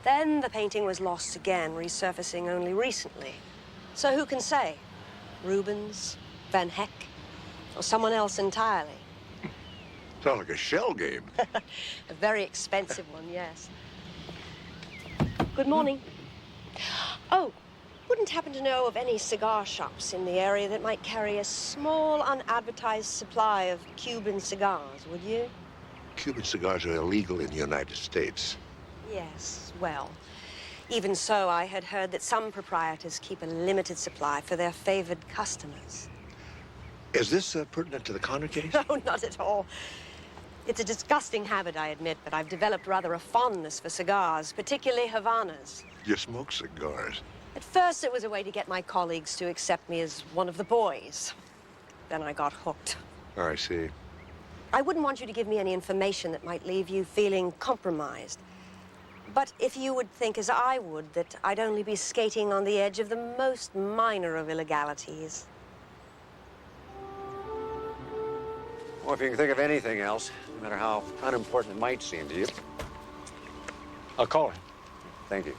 Then the painting was lost again, resurfacing only recently. So who can say? Rubens, Van Heck, or someone else entirely? Sounds like a shell game. A very expensive one, yes. Good morning. Oh, wouldn't happen to know of any cigar shops in the area that might carry a small, unadvertised supply of Cuban cigars, would you? Cuban cigars are illegal in the United States. Yes, well, even so, I had heard that some proprietors keep a limited supply for their favored customers. Is this pertinent to the Connor case? No, not at all. It's a disgusting habit, I admit, but I've developed rather a fondness for cigars, particularly Havanas. You smoke cigars. At first, it was a way to get my colleagues to accept me as one of the boys. Then I got hooked. Oh, I see. I wouldn't want you to give me any information that might leave you feeling compromised. But if you would think, as I would, that I'd only be skating on the edge of the most minor of illegalities. Well, if you can think of anything else, no matter how unimportant it might seem to you, I'll call him. Thank you.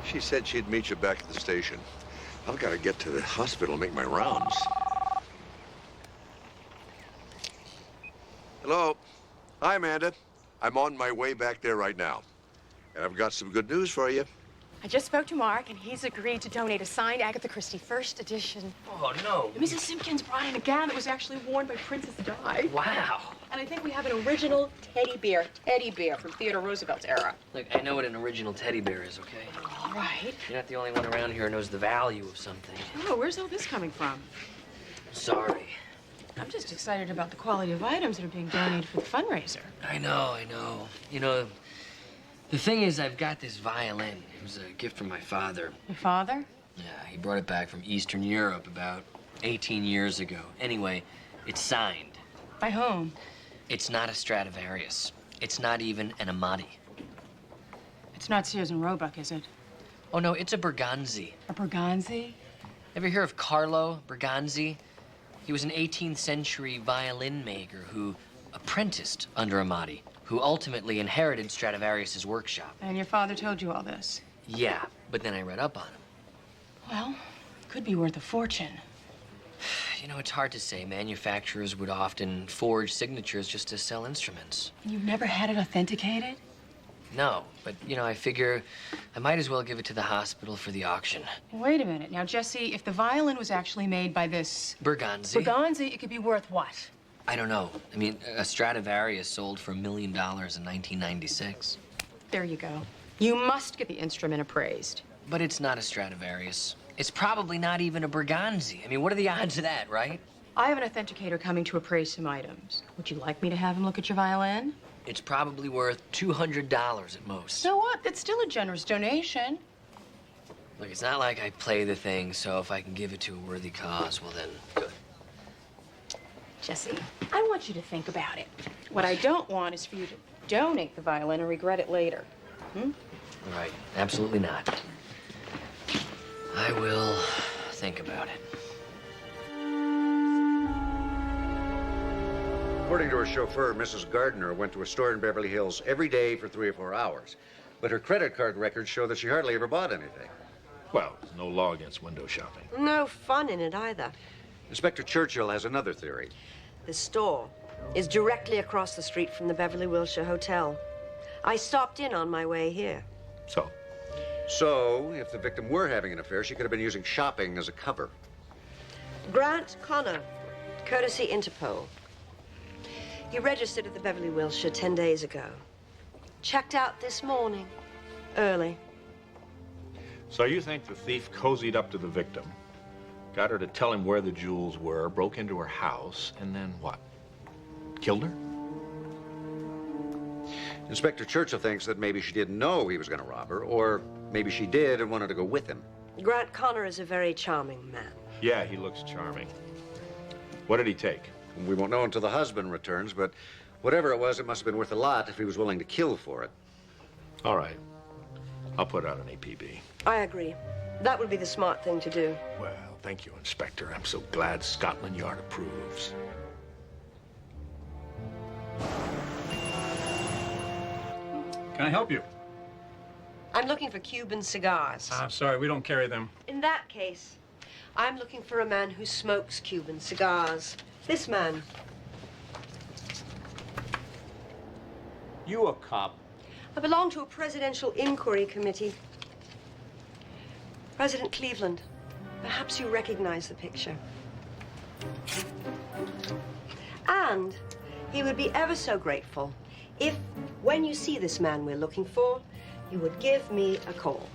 She said she'd meet you back at the station. I've got to get to the hospital and make my rounds. Hello. Hi, Amanda. I'm on my way back there right now. And I've got some good news for you. I just spoke to Mark, and he's agreed to donate a signed Agatha Christie first edition. Oh, no. Mrs. Simpkins brought in a gown that was actually worn by Princess Di. Wow. And I think we have an original teddy bear from Theodore Roosevelt's era. Look, I know what an original teddy bear is, okay? All right. You're not the only one around here who knows the value of something. Oh, where's all this coming from? Sorry. I'm just excited about the quality of items that are being donated for the fundraiser. I know. You know, the thing is, I've got this violin. It was a gift from my father. Your father? Yeah, he brought it back from Eastern Europe about 18 years ago. Anyway, it's signed. By whom? It's not a Stradivarius. It's not even an Amati. It's not Sears and Roebuck, is it? Oh, no, it's a Berganzi. A Berganzi? Ever hear of Carlo Berganzi? He was an 18th century violin maker who apprenticed under Amati, who ultimately inherited Stradivarius's workshop. And your father told you all this? Yeah, but then I read up on him. Well, it could be worth a fortune. You know, it's hard to say. Manufacturers would often forge signatures just to sell instruments. You've never had it authenticated? No, but, you know, I figure I might as well give it to the hospital for the auction. Wait a minute. Now, Jesse, if the violin was actually made by this... Berganzi? Berganzi, it could be worth what? I don't know. I mean, a Stradivarius sold for $1 million in 1996. There you go. You must get the instrument appraised. But it's not a Stradivarius. It's probably not even a Berganzi. I mean, what are the odds of that, right? I have an authenticator coming to appraise some items. Would you like me to have him look at your violin? It's probably worth $200 at most. So what? That's still a generous donation. Look, it's not like I play the thing, so if I can give it to a worthy cause, well then, good. Jesse, I want you to think about it. What I don't want is for you to donate the violin and regret it later. Hmm? All right, absolutely not. I will think about it. According to her chauffeur, Mrs. Gardner went to a store in Beverly Hills every day for 3 or 4 hours. But her credit card records show that she hardly ever bought anything. Well, there's no law against window shopping. No fun in it either. Inspector Churchill has another theory. The store is directly across the street from the Beverly Wilshire Hotel. I stopped in on my way here. So, if the victim were having an affair, she could have been using shopping as a cover. Grant Connor, courtesy Interpol. He registered at the Beverly Wilshire 10 days ago. Checked out this morning, early. So you think the thief cozied up to the victim, got her to tell him where the jewels were, broke into her house, and then what? Killed her? Inspector Churchill thinks that maybe she didn't know he was going to rob her, or maybe she did and wanted to go with him. Grant Connor is a very charming man. Yeah, he looks charming. What did he take? We won't know until the husband returns, but whatever it was, it must have been worth a lot if he was willing to kill for it. All right. I'll put out an APB. I agree. That would be the smart thing to do. Well, thank you, Inspector. I'm so glad Scotland Yard approves. Can I help you? I'm looking for Cuban cigars. I'm sorry, we don't carry them. In that case, I'm looking for a man who smokes Cuban cigars. This man. You a cop? I belong to a presidential inquiry committee. President Cleveland. Perhaps you recognize the picture. And he would be ever so grateful if, when you see this man we're looking for, you would give me a call.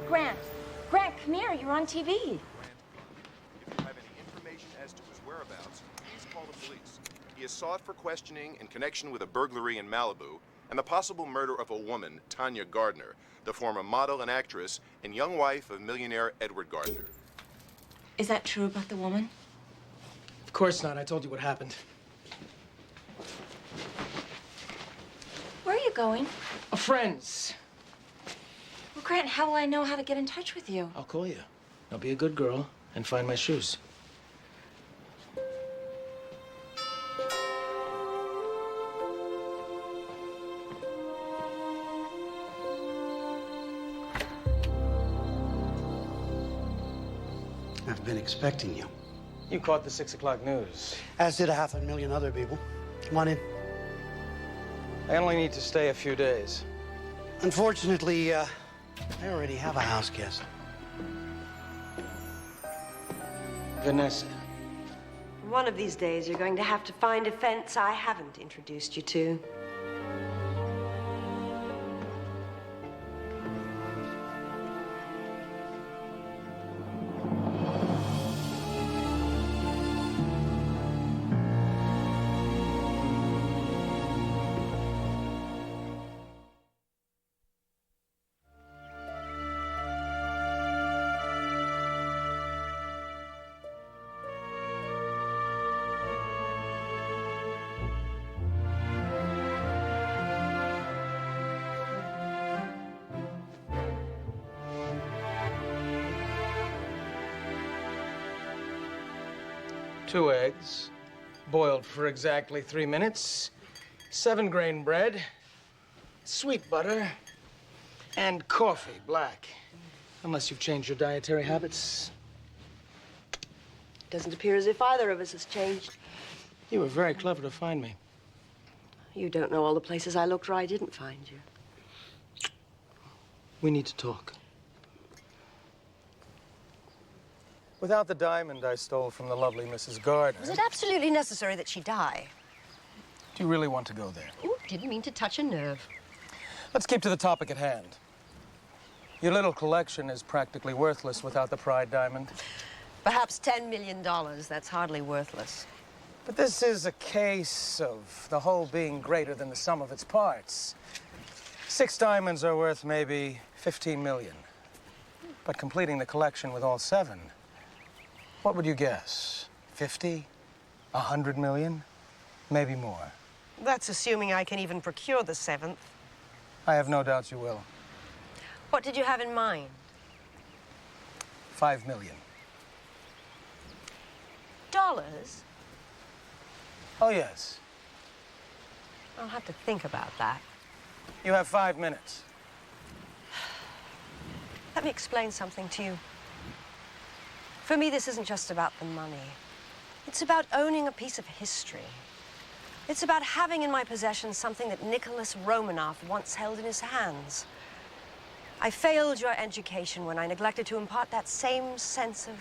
Grant, come here. You're on TV. If you have any information as to his whereabouts, please call the police. He is sought for questioning in connection with a burglary in Malibu and the possible murder of a woman, Tanya Gardner, the former model and actress and young wife of millionaire Edward Gardner. Is that true about the woman? Of course not. I told you what happened. Where are you going? Friends. Well, Grant, how will I know how to get in touch with you? I'll call you. Now be a good girl and find my shoes. I've been expecting you. You caught the 6 o'clock news. As did 500,000 other people. Come on in. I only need to stay a few days. Unfortunately, I already have a house guest. Vanessa. One of these days, you're going to have to find a fence I haven't introduced you to. Two eggs, boiled for exactly 3 minutes, 7-grain bread, sweet butter, and coffee, black. Unless you've changed your dietary habits. Doesn't appear as if either of us has changed. You were very clever to find me. You don't know all the places I looked where I didn't find you. We need to talk. Without the diamond I stole from the lovely Mrs. Gardner. Was it absolutely necessary that she die? Do you really want to go there? Ooh, didn't mean to touch a nerve. Let's keep to the topic at hand. Your little collection is practically worthless without the Pride diamond. Perhaps $10 million. That's hardly worthless. But this is a case of the whole being greater than the sum of its parts. 6 diamonds are worth maybe 15 million. But completing the collection with all 7, what would you guess? 50? 100 million? Maybe more. That's assuming I can even procure the 7th. I have no doubts you will. What did you have in mind? 5 million. Dollars? Oh, yes. I'll have to think about that. You have 5 minutes. Let me explain something to you. For me, this isn't just about the money. It's about owning a piece of history. It's about having in my possession something that Nicholas Romanoff once held in his hands. I failed your education when I neglected to impart that same sense of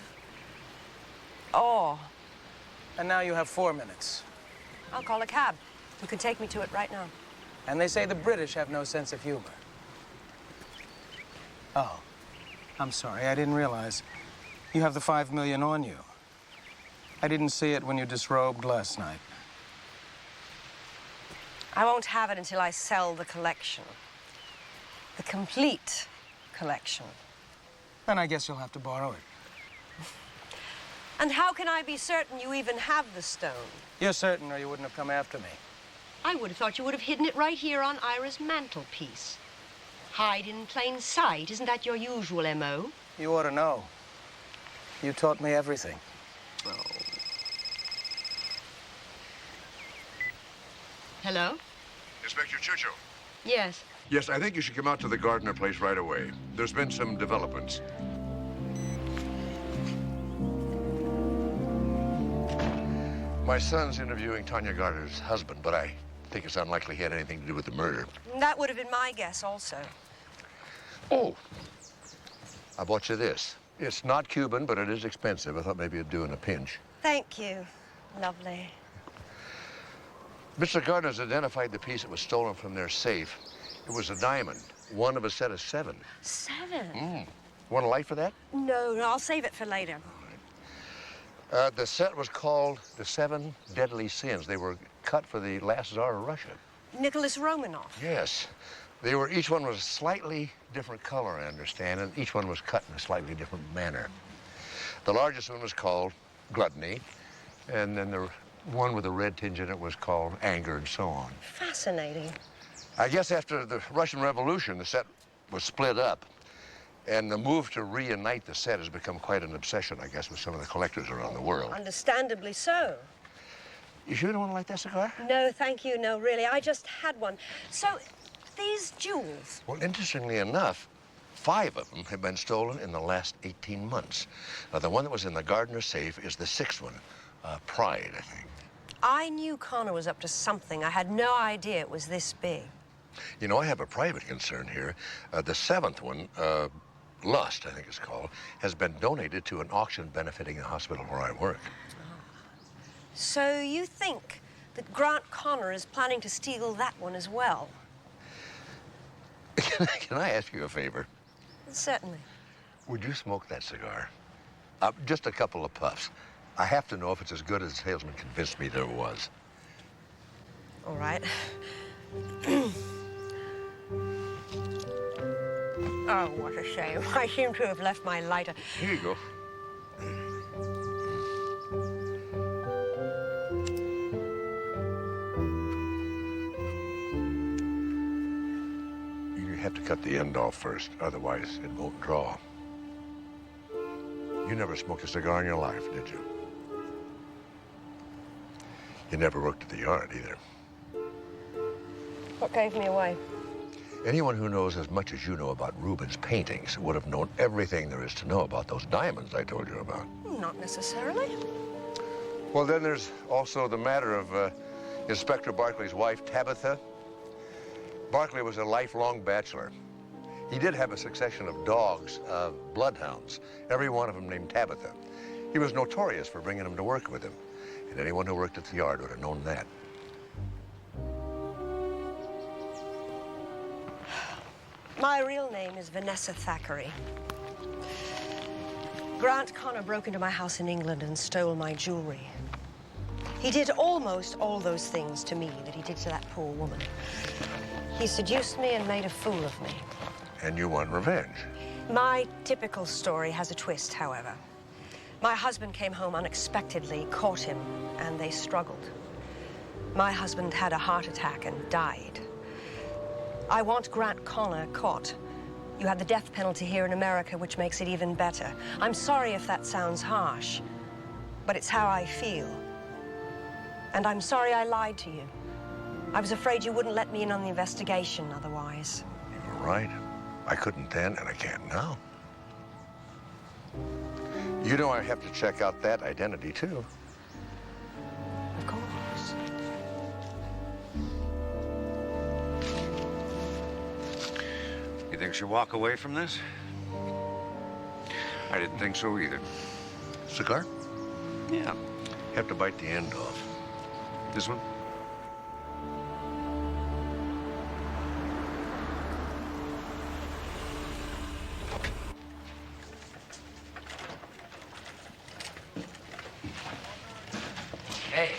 awe. And now you have 4 minutes. I'll call a cab. You can take me to it right now. And they say the British have no sense of humor. Oh, I'm sorry, I didn't realize. You have the 5 million on you. I didn't see it when you disrobed last night. I won't have it until I sell the collection. The complete collection. Then I guess you'll have to borrow it. And how can I be certain you even have the stone? You're certain or you wouldn't have come after me. I would have thought you would have hidden it right here on Ira's mantelpiece. Hide in plain sight. Isn't that your usual M.O.? You ought to know. You taught me everything. Oh. Hello? Inspector Chucho. Yes. Yes, I think you should come out to the Gardner place right away. There's been some developments. My son's interviewing Tanya Gardner's husband, but I think it's unlikely he had anything to do with the murder. That would have been my guess also. Oh, I bought you this. It's not Cuban, but it is expensive. I thought maybe it'd do in a pinch. Thank you. Lovely. Mr. Gardner's identified the piece that was stolen from their safe. It was a diamond, one of a set of 7. 7? Want a light for that? No, I'll save it for later. The set was called The 7 Deadly Sins. They were cut for the last Tsar of Russia. Nicholas Romanoff. Yes. Each one was a slightly different color, I understand, and each one was cut in a slightly different manner. The largest one was called Gluttony, and then the one with a red tinge in it was called Anger, and so on. Fascinating. I guess after the Russian Revolution, the set was split up, and the move to reunite the set has become quite an obsession, I guess, with some of the collectors around the world. Understandably so. You sure don't want to light that cigar? No, thank you. No, really. I just had one. So, these jewels. Well, interestingly enough, 5 of them have been stolen in the last 18 months. Now, the one that was in the Gardner safe is the 6th one, Pride, I think. I knew Connor was up to something. I had no idea it was this big. You know, I have a private concern here. The seventh one, Lust, I think it's called, has been donated to an auction benefiting the hospital where I work. So you think that Grant Connor is planning to steal that one as well? Can I ask you a favor? Certainly. Would you smoke that cigar? Just a couple of puffs. I have to know if it's as good as the salesman convinced me there was. All right. Oh, what a shame. I seem to have left my lighter. Here you go. You have to cut the end off first, otherwise it won't draw. You never smoked a cigar in your life, did you? You never worked at the yard either. What gave me away? Anyone who knows as much as you know about Rubens' paintings would have known everything there is to know about those diamonds I told you about. Not necessarily. Well, then there's also the matter of Inspector Barkley's wife, Tabitha. Barkley was a lifelong bachelor. He did have a succession of dogs, bloodhounds, every one of them named Tabitha. He was notorious for bringing them to work with him, and anyone who worked at the yard would have known that. My real name is Vanessa Thackeray. Grant Connor broke into my house in England and stole my jewelry. He did almost all those things to me that he did to that poor woman. He seduced me and made a fool of me. And you won revenge. My typical story has a twist, however. My husband came home unexpectedly, caught him, and they struggled. My husband had a heart attack and died. I want Grant Connor caught. You have the death penalty here in America, which makes it even better. I'm sorry if that sounds harsh, but it's how I feel. And I'm sorry I lied to you. I was afraid you wouldn't let me in on the investigation otherwise. You were right. I couldn't then, and I can't now. You know I have to check out that identity, too. Of course. You think she'll walk away from this? I didn't think so either. Cigar? Yeah. Have to bite the end off. This one? Hey.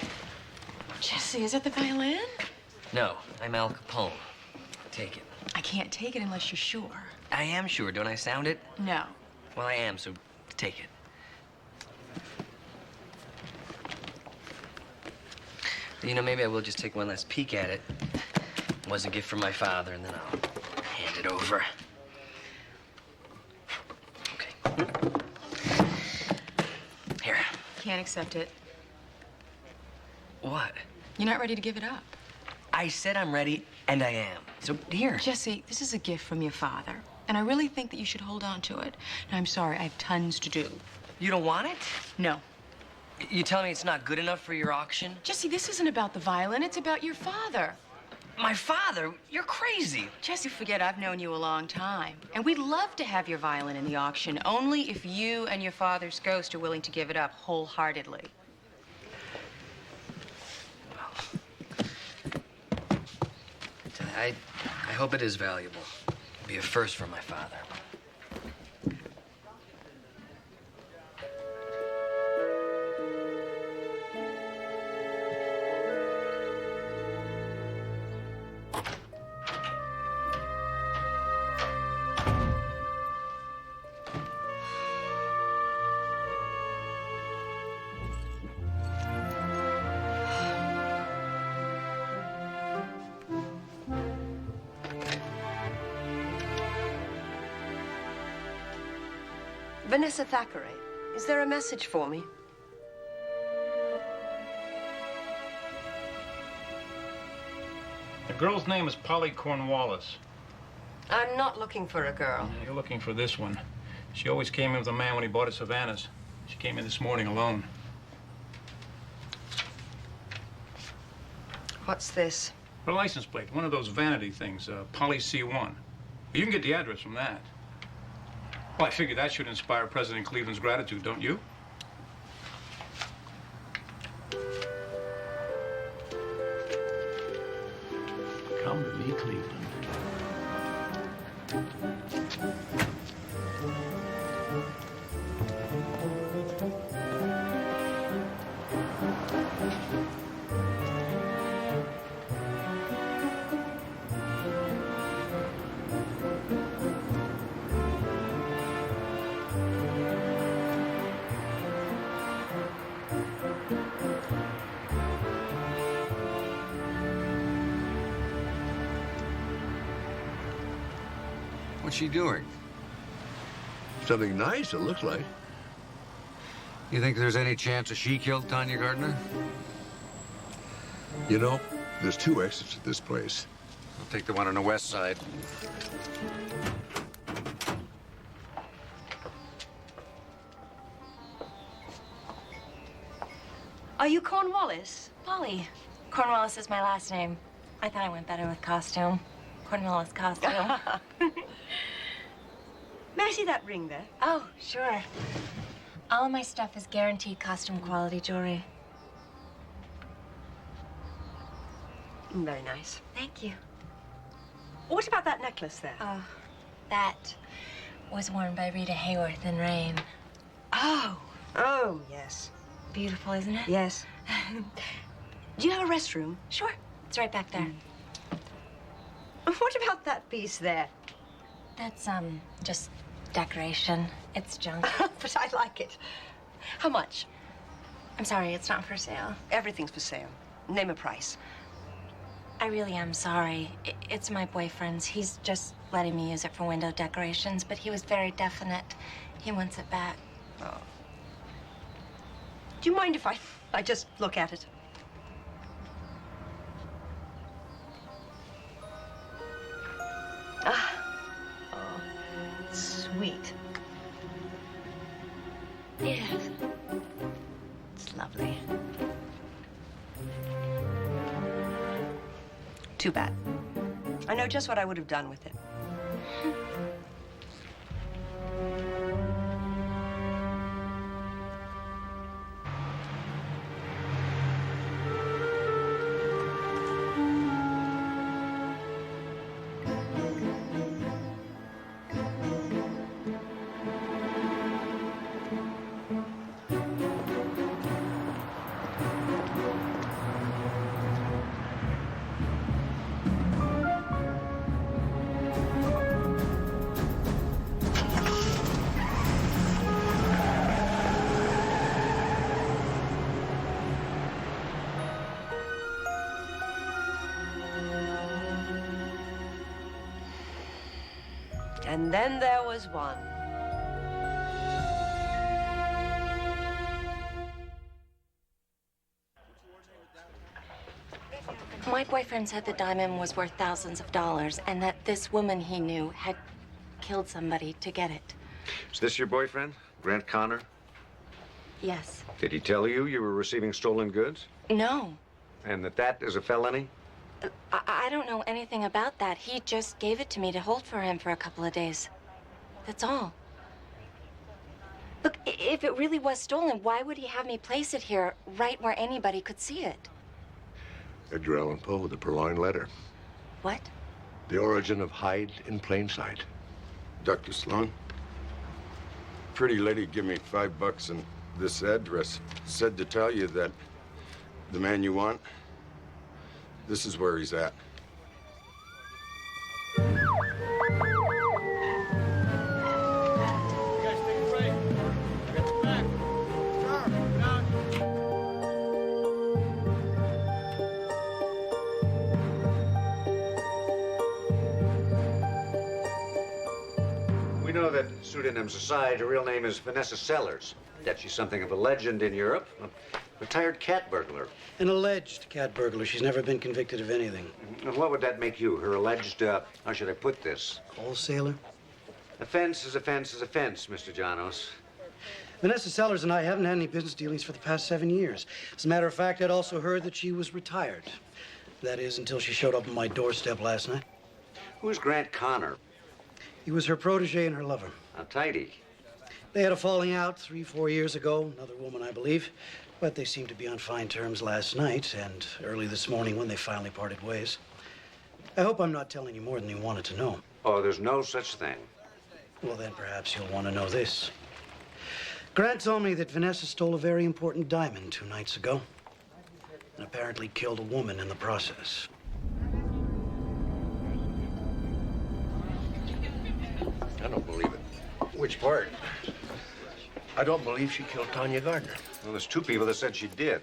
Jesse, is that the violin? No, I'm Al Capone. Take it. I can't take it unless you're sure. I am sure. Don't I sound it? No. Well, I am, so take it. You know, maybe I will just take one last peek at it. It was a gift from my father, and then I'll hand it over. Okay. Here. Can't accept it. What? You're not ready to give it up. I said I'm ready, and I am. So here. Jesse, this is a gift from your father, and I really think that you should hold on to it. Now, I'm sorry, I have tons to do. You don't want it? No. You tell me it's not good enough for your auction? Jesse, this isn't about the violin, it's about your father. My father? You're crazy. Jesse, forget I've known you a long time. And we'd love to have your violin in the auction, only if you and your father's ghost are willing to give it up wholeheartedly. I hope it is valuable. It'll be a first for my father. Vanessa Thackeray, is there a message for me? The girl's name is Polly Cornwallis. I'm not looking for a girl. You're looking for this one. She always came in with a man when he bought at Savannah's. She came in this morning alone. What's this? A license plate, one of those vanity things, Poly C1. You can get the address from that. Well, I figure that should inspire President Cleveland's gratitude, don't you? Come to me, Cleveland. What's she doing? Something nice, it looks like. You think there's any chance that she killed Tanya Gardner? You know, there's 2 exits at this place. I'll take the one on the west side. Are you Cornwallis? Polly. Cornwallis is my last name. I thought I went better with costume. Cornwallis costume. May I see that ring there? Oh, sure. All of my stuff is guaranteed costume quality jewelry. Very nice. Thank you. What about that necklace there? Oh, that was worn by Rita Hayworth in Rain. Oh, yes. Beautiful, isn't it? Yes. Do you have a restroom? Sure. It's right back there. What about that piece there? That's, just decoration. It's junk. But I like it. How much? I'm sorry, it's not for sale. Everything's for sale. Name a price. I really am sorry. It's my boyfriend's. He's just letting me use it for window decorations, but he was very definite. He wants it back. Oh. Do you mind if I just look at it? Oh, sweet. Yes. It's lovely. Too bad. I know just what I would have done with it. And then there was one. My boyfriend said the diamond was worth thousands of dollars and that this woman he knew had killed somebody to get it. Is this your boyfriend, Grant Connor? Yes. Did he tell you you were receiving stolen goods? No. And that is a felony? I don't know anything about that. He just gave it to me to hold for him for a couple of days. That's all. Look, if it really was stolen, why would he have me place it here, right where anybody could see it? Edgar Allan Poe, The Purloined Letter. What? The origin of hide in plain sight. Dr. Sloan, pretty lady give me $5 and this address. Said to tell you that the man you want, this is where he's at. We know that pseudonyms aside, her real name is Vanessa Sellers. That she's something of a legend in Europe. A retired cat burglar. An alleged cat burglar. She's never been convicted of anything. And what would that make you? Her alleged, how should I put this? Wholesaler? Offense is offense is offense, Mr. Janos. Vanessa Sellers and I haven't had any business dealings for the past 7 years. As a matter of fact, I'd also heard that she was retired. That is, until she showed up on my doorstep last night. Who's Grant Connor? He was her protege and her lover. How tidy. They had a falling out 3-4 years ago, another woman, I believe. But they seemed to be on fine terms last night and early this morning when they finally parted ways. I hope I'm not telling you more than you wanted to know. Oh, there's no such thing. Well, then perhaps you'll want to know this. Grant told me that Vanessa stole a very important diamond 2 nights ago and apparently killed a woman in the process. I don't believe it. Which part? I don't believe she killed Tanya Gardner. Well, there's 2 people that said she did.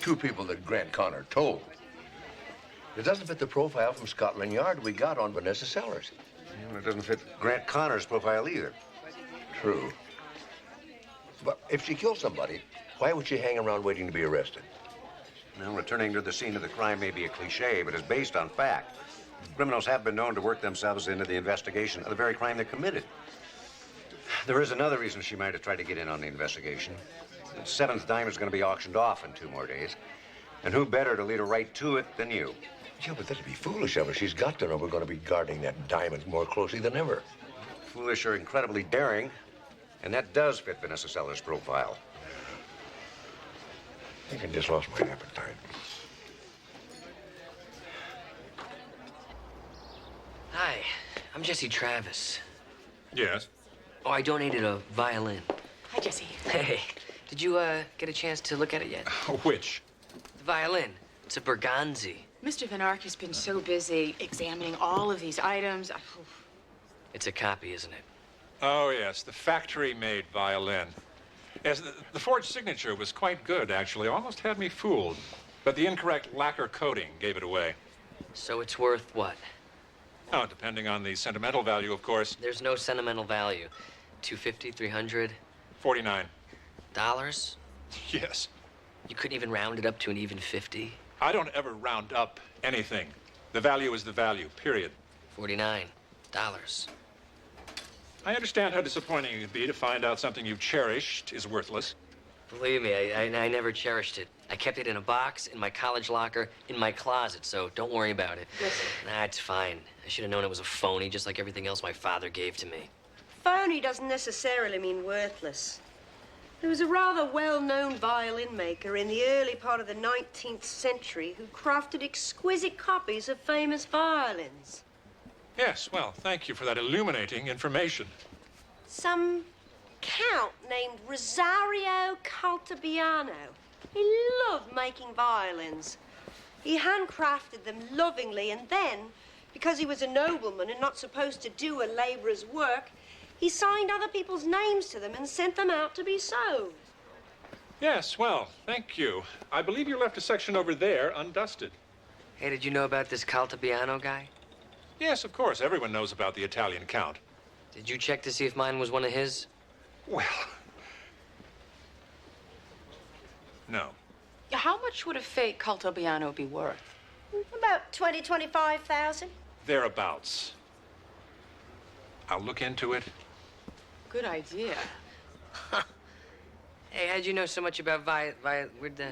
2 people that Grant Connor told. It doesn't fit the profile from Scotland Yard we got on Vanessa Sellers. Well, it doesn't fit Grant Connor's profile either. True. But if she killed somebody, why would she hang around waiting to be arrested? Well, returning to the scene of the crime may be a cliche, but is based on fact. Criminals have been known to work themselves into the investigation of the very crime they committed. There is another reason she might have tried to get in on the investigation. The 7th diamond's going to be auctioned off in 2 more days. And who better to lead her right to it than you? Yeah, but that'd be foolish of her. She's got to know we're going to be guarding that diamond more closely than ever. Foolish or incredibly daring. And that does fit Vanessa Sellers' profile. I think I just lost my appetite. Hi, I'm Jesse Travis. Yes? Oh, I donated a violin. Hi, Jesse. Hey, did you get a chance to look at it yet? Which? The violin. It's a Berganzi. Mr. Van Ark has been so busy examining all of these items. It's a copy, isn't it? Oh, yes, the factory-made violin. Yes, the forged signature was quite good, actually. Almost had me fooled. But the incorrect lacquer coating gave it away. So it's worth what? Oh, depending on the sentimental value, of course. There's no sentimental value. $250, $300? $49. Dollars? Yes. You couldn't even round it up to an even 50? I don't ever round up anything. The value is the value, period. $49. I understand how disappointing it would be to find out something you've cherished is worthless. Believe me, I never cherished it. I kept it in a box, in my college locker, in my closet, so don't worry about it. Yes. Nah, it's fine. I should have known it was a phony, just like everything else my father gave to me. Phony doesn't necessarily mean worthless. There was a rather well-known violin maker in the early part of the 19th century who crafted exquisite copies of famous violins. Yes, well, thank you for that illuminating information. Some count named Rosario Caltabiano. He loved making violins. He handcrafted them lovingly, and then, because he was a nobleman and not supposed to do a laborer's work, he signed other people's names to them and sent them out to be sold. Yes, well, thank you. I believe you left a section over there undusted. Hey, did you know about this Caltabiano guy? Yes, of course. Everyone knows about the Italian Count. Did you check to see if mine was one of his? Well, no. How much would a fake Caltabiano be worth? About 20, 25,000. Thereabouts. I'll look into it. Good idea. Hey, how'd you know so much about where'd the...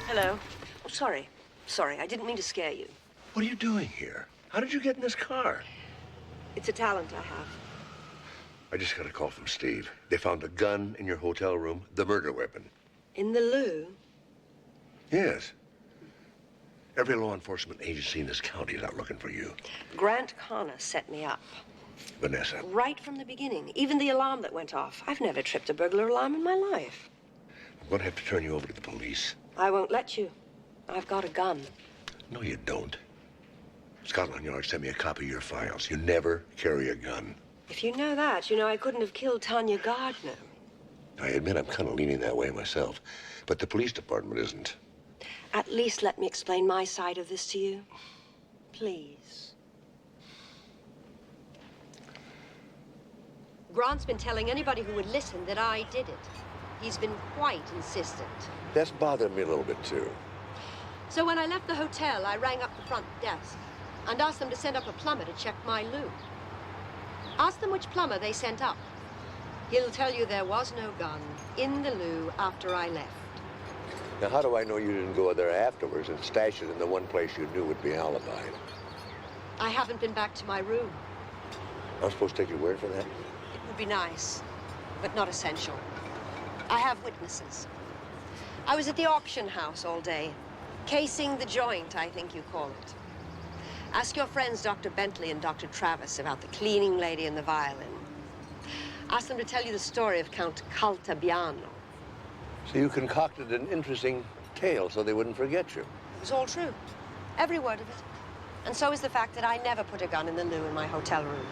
Hello. Oh, sorry. Sorry, I didn't mean to scare you. What are you doing here? How did you get in this car? It's a talent I have. I just got a call from Steve. They found a gun in your hotel room, the murder weapon. In the loo? Yes. Every law enforcement agency in this county is out looking for you. Grant Connor set me up. Vanessa. Right from the beginning. Even the alarm that went off. I've never tripped a burglar alarm in my life. I'm going to have to turn you over to the police. I won't let you. I've got a gun. No, you don't. Scotland Yard sent me a copy of your files. You never carry a gun. If you know that, you know I couldn't have killed Tanya Gardner. I admit I'm kind of leaning that way myself, but the police department isn't. At least let me explain my side of this to you. Please. Grant's been telling anybody who would listen that I did it. He's been quite insistent. That's bothered me a little bit, too. So when I left the hotel, I rang up the front desk and asked them to send up a plumber to check my loo. Ask them which plumber they sent up. He'll tell you there was no gun in the loo after I left. Now, how do I know you didn't go there afterwards and stash it in the one place you knew would be alibied? I haven't been back to my room. I'm supposed to take your word for that? It would be nice, but not essential. I have witnesses. I was at the auction house all day, casing the joint, I think you call it. Ask your friends, Dr. Bentley and Dr. Travis, about the cleaning lady and the violin. Ask them to tell you the story of Count Caltabiano. So you concocted an interesting tale so they wouldn't forget you. It was all true. Every word of it. And so is the fact that I never put a gun in the loo in my hotel room.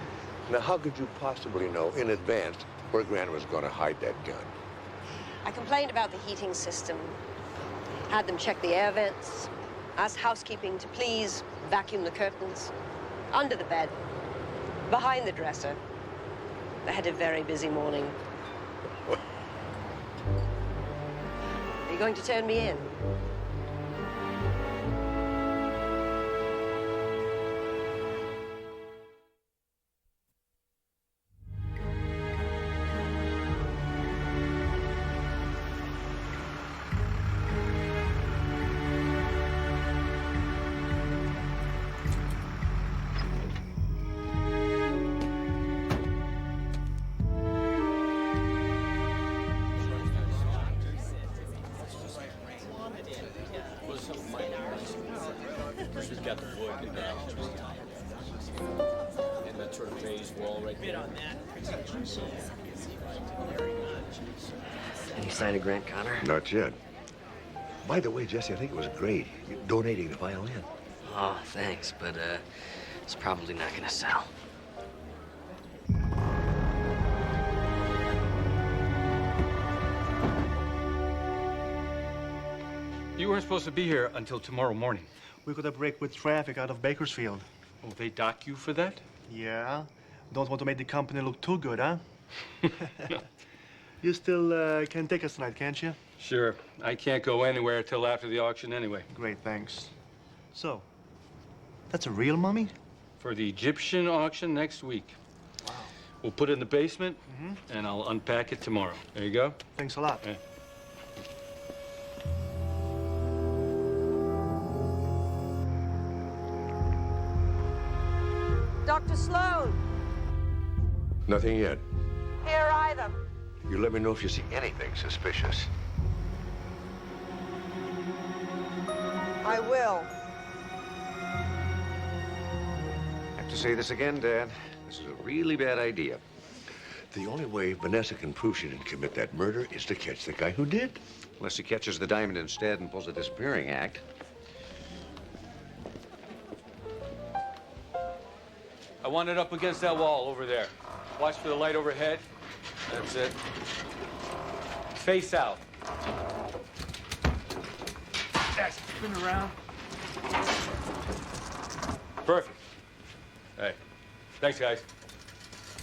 Now, how could you possibly know in advance where Grant was going to hide that gun? I complained about the heating system, had them check the air vents, asked housekeeping to please vacuum the curtains, under the bed, behind the dresser. I had a very busy morning. Are you going to turn me in? She's got the wood and that sort of raised wall right there. Any sign of Grant Connor? Not yet. By the way, Jesse, I think it was great. You donating the violin. Oh, thanks, but it's probably not gonna sell. You weren't supposed to be here until tomorrow morning. We got a break with traffic out of Bakersfield. Oh, they dock you for that? Yeah. Don't want to make the company look too good, huh? You still can take us tonight, can't you? Sure. I can't go anywhere till after the auction anyway. Great, thanks. So, that's a real mummy? For the Egyptian auction next week. Wow. We'll put it in the basement, and I'll unpack it tomorrow. There you go. Thanks a lot. Yeah. Dr. Sloan, Nothing yet. here either. You let me know if you see anything suspicious. I will. Have to say this again, Dad. This is a really bad idea. The only way Vanessa can prove she didn't commit that murder is to catch the guy who did. Unless he catches the diamond instead and pulls a disappearing act. I want it up against that wall over there. Watch for the light overhead. That's it. Face south. Next, spin around. Perfect. Hey, thanks, guys.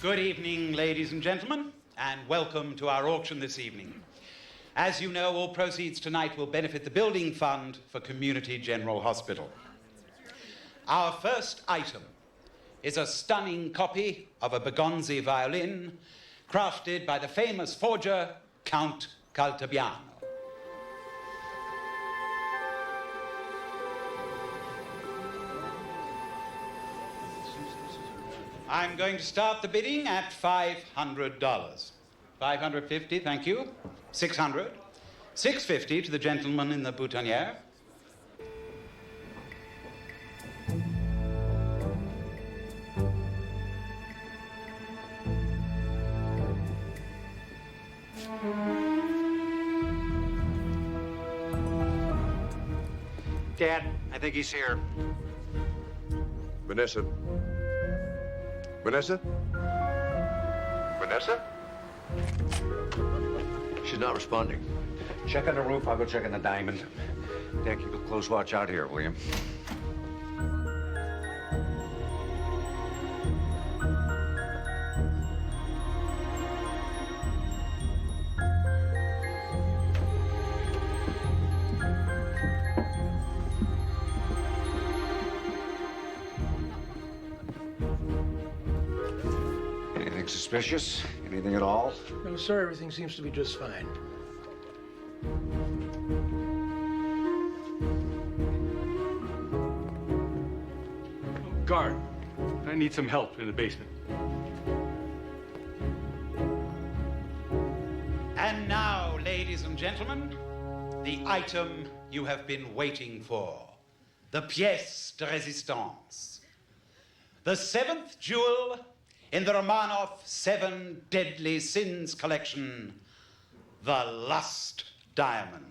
Good evening, ladies and gentlemen, and welcome to our auction this evening. As you know, all proceeds tonight will benefit the Building Fund for Community General Hospital. Our first item is a stunning copy of a Bergonzi violin crafted by the famous forger, Count Caltabiano. I'm going to start the bidding at $500. $550, thank you. $600. $650 to the gentleman in the boutonniere. Dad, I think he's here. Vanessa? Vanessa? Vanessa? She's not responding. Check on the roof, I'll go check on the diamond. Dad, keep a close watch out here, will you? Anything suspicious? Anything at all? No, sir. Everything seems to be just fine. Guard, I need some help in the basement. And now, ladies and gentlemen, the item you have been waiting for. The pièce de résistance. The seventh jewel in the Romanov Seven Deadly Sins collection, the Lust Diamond.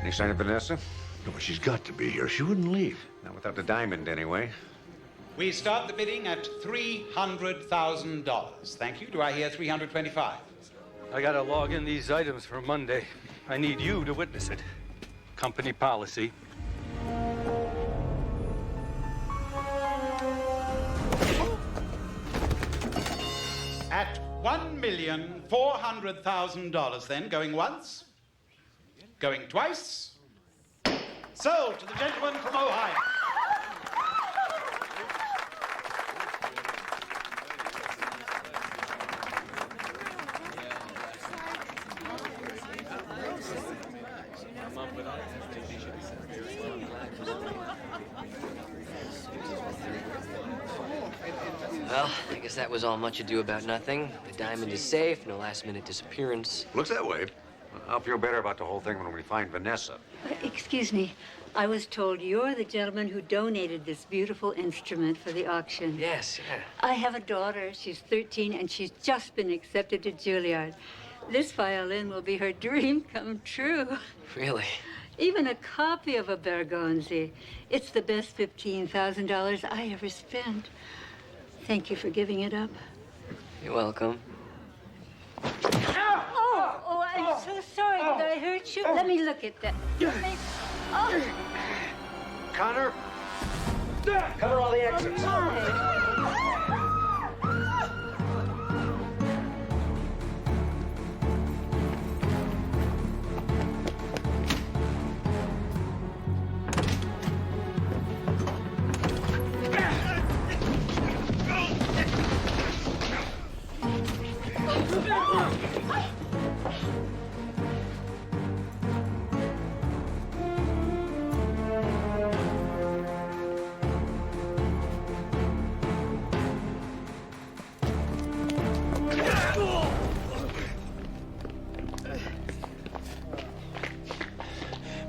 Any sign of Vanessa? No, she's got to be here. She wouldn't leave. Not without the diamond, anyway. We start the bidding at $300,000. Thank you. Do I hear 325? I gotta log in these items for Monday. I need you to witness it. Company policy. At $1,400,000 then, going once, going twice. Sold to the gentleman from Ohio. Well, I guess that was all much ado about nothing. The diamond is safe, no last-minute disappearance. Looks that way. I'll feel better about the whole thing when we find Vanessa. Excuse me. I was told you're the gentleman who donated this beautiful instrument for the auction. Yes, yeah. I have a daughter. She's 13, and she's just been accepted to Juilliard. This violin will be her dream come true. Really? Even a copy of a Bergonzi. It's the best $15,000 I ever spent. Thank you for giving it up. You're welcome. Oh, I'm so sorry. Did I hurt you? Let me look at that. Oh. Connor, cover all the exits.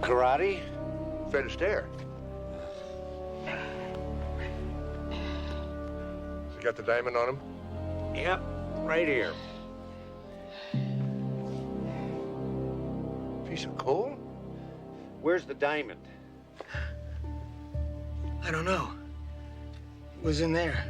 Karate? Fenced air. You got the diamond on him? Yep, right here. Piece of coal? Where's the diamond? I don't know. It was in there.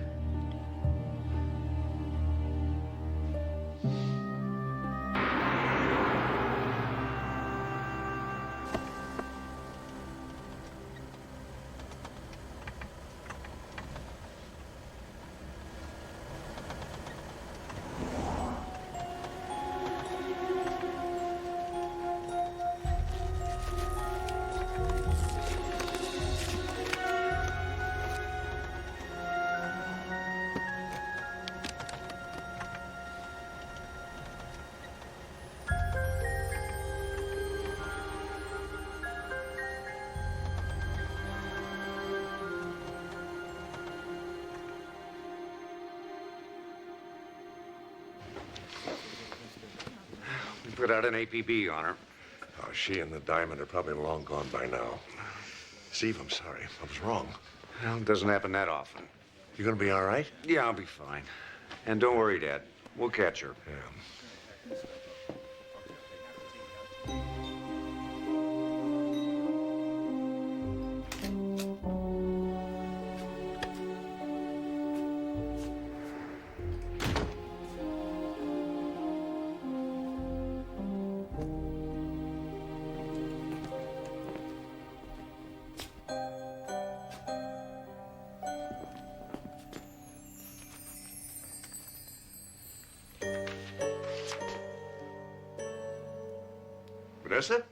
put out an APB on her. Oh, she and the diamond are probably long gone by now. Steve, I'm sorry. I was wrong. Well, it doesn't happen that often. You gonna be all right? Yeah, I'll be fine. And don't worry, Dad. We'll catch her. Yeah. Vanessa?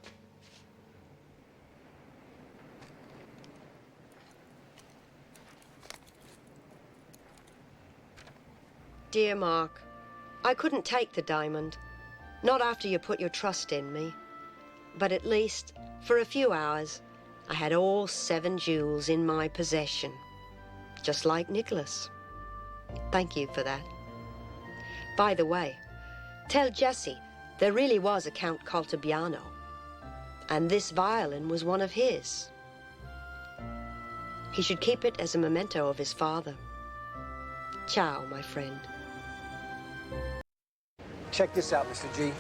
Dear Mark, I couldn't take the diamond. Not after you put your trust in me. But at least, for a few hours, I had all 7 jewels in my possession. Just like Nicholas. Thank you for that. By the way, tell Jesse there really was a Count Caltabiano. And this violin was one of his. He should keep it as a memento of his father. Ciao, my friend. Check this out, Mr. G.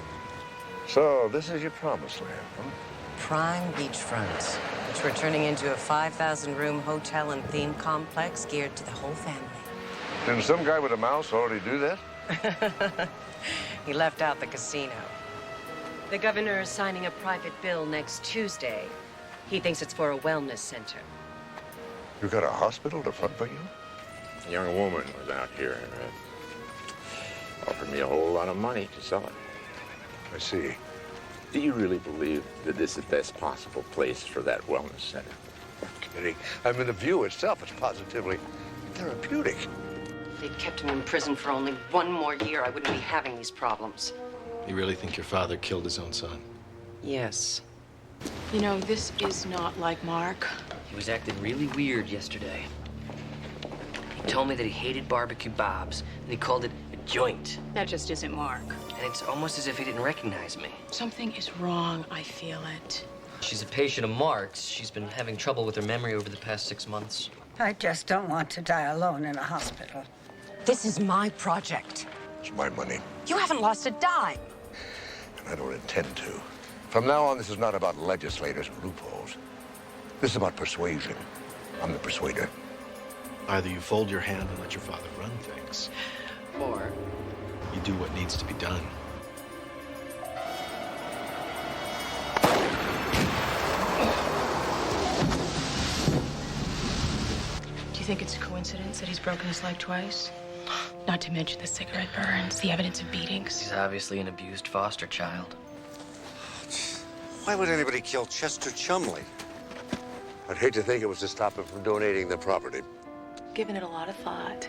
So, this is your promised land, huh? Prime beachfront, which we're turning into a 5,000-room hotel and theme complex geared to the whole family. Didn't some guy with a mouse already do that? He left out the casino. The governor is signing a private bill next Tuesday. He thinks it's for a wellness center. You got a hospital to front for you? A young woman was out here and offered me a whole lot of money to sell it. I see. Do you really believe that this is the best possible place for that wellness center? Kidding. I mean, the view itself is positively therapeutic. If they'd kept him in prison for only 1 more year, I wouldn't be having these problems. You really think your father killed his own son? Yes. You know, this is not like Mark. He was acting really weird yesterday. He told me that he hated barbecue Bob's, and he called it a joint. That just isn't Mark. And it's almost as if he didn't recognize me. Something is wrong. I feel it. She's a patient of Mark's. She's been having trouble with her memory over the past 6 months. I just don't want to die alone in a hospital. This is my project. It's my money, You haven't lost a dime. and I don't intend to. From now on, this is not about legislators and loopholes. This is about persuasion. I'm the persuader. Either you fold your hand and let your father run things, or you do what needs to be done. Do you think it's a coincidence that he's broken his leg twice? Not to mention the cigarette burns, the evidence of beatings. He's obviously an abused foster child. Why would anybody kill Chester Chumley? I'd hate to think it was to stop him from donating the property. Given it a lot of thought,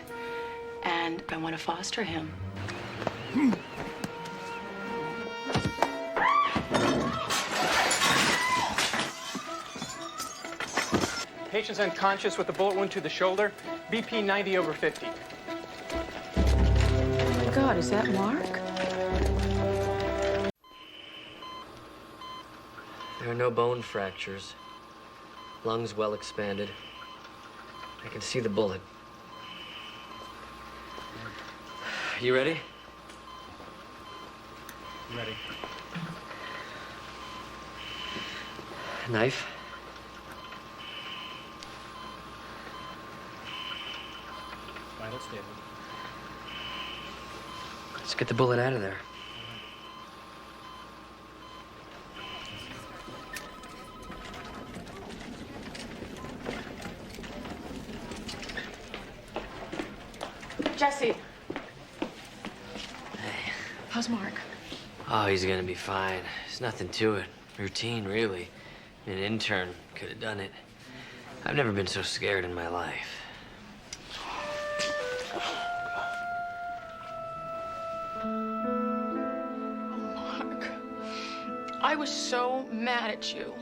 and I want to foster him. Patient's unconscious with a bullet wound to the shoulder. BP 90/50. Oh my God, is that Mark? There are no bone fractures. Lungs well expanded. I can see the bullet. You ready? I'm ready. Knife? Vital stable. Let's get the bullet out of there. Jesse. How's Mark? Oh, he's gonna be fine. There's nothing to it. Routine, really. An intern could have done it. I've never been so scared in my life. Mark, I was so mad at you.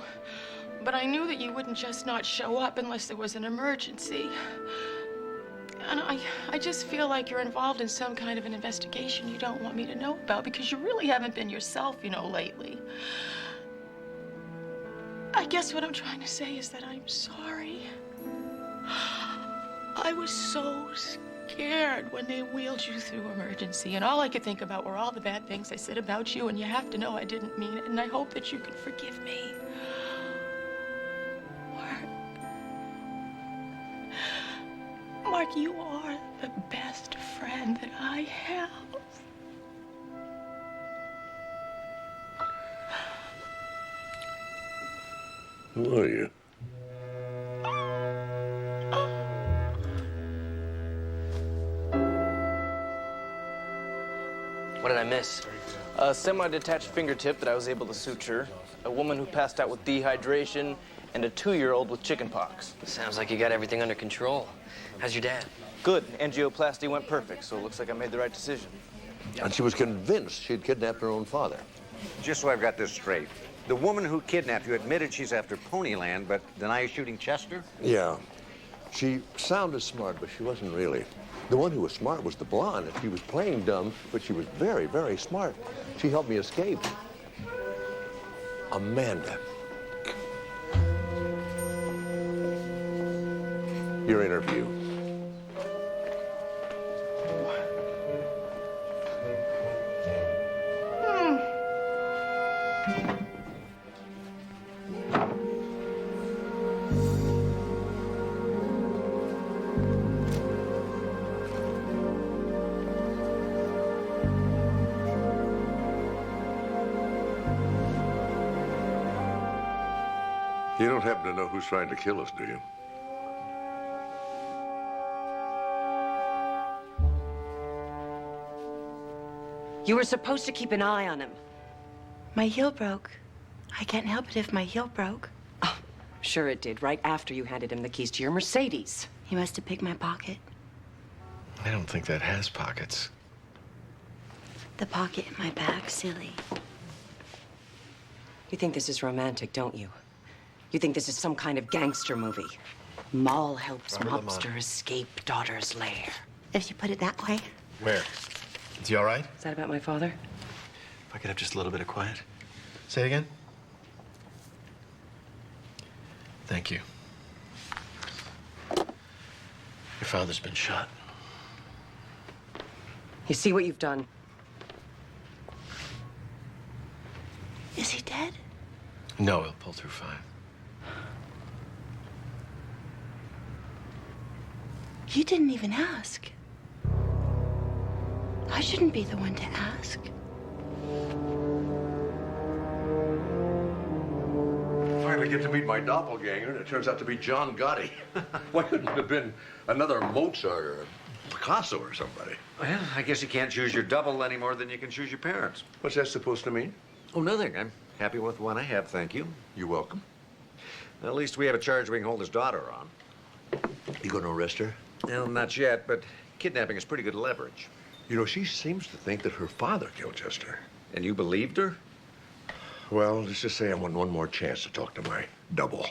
But I knew that you wouldn't just not show up unless there was an emergency. And I just feel like you're involved in some kind of an investigation you don't want me to know about because you really haven't been yourself, you know, lately. I guess what I'm trying to say is that I'm sorry. I was so scared when they wheeled you through emergency, and all I could think about were all the bad things I said about you, and you have to know I didn't mean it, and I hope that you can forgive me. Mark, you are the best friend that I have. Who are you? What did I miss? A semi-detached fingertip that I was able to suture, a woman who passed out with dehydration, and a 2-year-old with chickenpox. Sounds like you got everything under control. How's your dad? Good. Angioplasty went perfect, so it looks like I made the right decision. And she was convinced she'd kidnapped her own father. Just so I've got this straight. The woman who kidnapped you admitted she's after Ponyland, but denies shooting Chester? Yeah. She sounded smart, but she wasn't really. The one who was smart was the blonde, and she was playing dumb, but she was very, very smart. She helped me escape. Amanda. Your interview. You don't happen to know who's trying to kill us, do you? You were supposed to keep an eye on him. My heel broke. I can't help it if my heel broke. Oh, sure it did, right after you handed him the keys to your Mercedes. He must have picked my pocket. I don't think that has pockets. The pocket in my bag, silly. You think this is romantic, don't you? You think this is some kind of gangster movie. Moll helps Robert mobster Lamont. escape daughter's lair. If you put it that way. Where? Is he all right? Is that about my father? If I could have just a little bit of quiet. Say it again. Thank you. Your father's been shot. You see what you've done? Is he dead? No, he'll pull through fine. You didn't even ask. I shouldn't be the one to ask. Finally get to meet my doppelganger, and it turns out to be John Gotti. Why couldn't it have been another Mozart or a Picasso or somebody? Well, I guess you can't choose your double any more than you can choose your parents. What's that supposed to mean? Oh, nothing. I'm happy with the one I have, thank you. You're welcome. At least we have a charge we can hold his daughter on. You gonna arrest her? Well, not yet, but kidnapping is pretty good leverage. You know, she seems to think that her father killed Chester. And you believed her? Well, let's just say I want one more chance to talk to my double.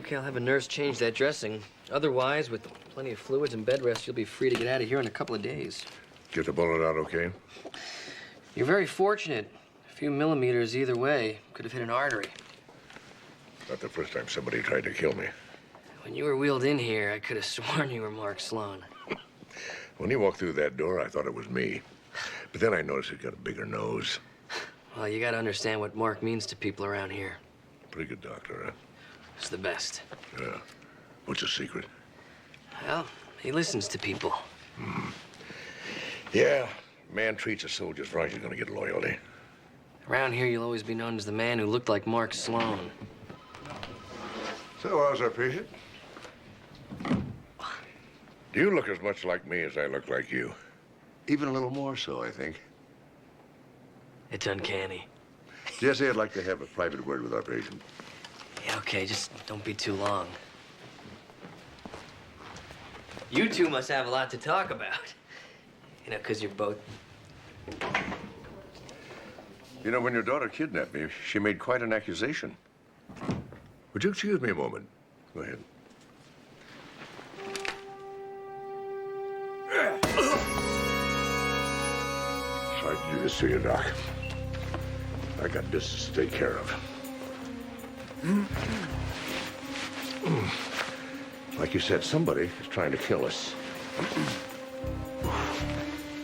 Okay, I'll have a nurse change that dressing. Otherwise, with plenty of fluids and bed rest, you'll be free to get out of here in a couple of days. Get the bullet out okay? You're very fortunate. A few millimeters either way could have hit an artery. Not the first time somebody tried to kill me. When you were wheeled in here, I could have sworn you were Mark Sloan. When he walked through that door, I thought it was me. But then I noticed he'd got a bigger nose. Well, you gotta understand what Mark means to people around here. Pretty good doctor, huh? He's the best. Yeah. What's the secret? Well, he listens to people. Yeah, man treats his soldiers right, you're gonna get loyalty. Around here, you'll always be known as the man who looked like Mark Sloan. So, how's our patient? You look as much like me as I look like you. Even a little more so, I think. It's uncanny. Jesse, I'd like to have a private word with our patient. Yeah, okay, just don't be too long. You two must have a lot to talk about. You know, because you're both... You know, when your daughter kidnapped me, she made quite an accusation. Would you excuse me a moment? Go ahead. Sorry to do this to you, Doc. I got business to take care of. Like you said, somebody is trying to kill us.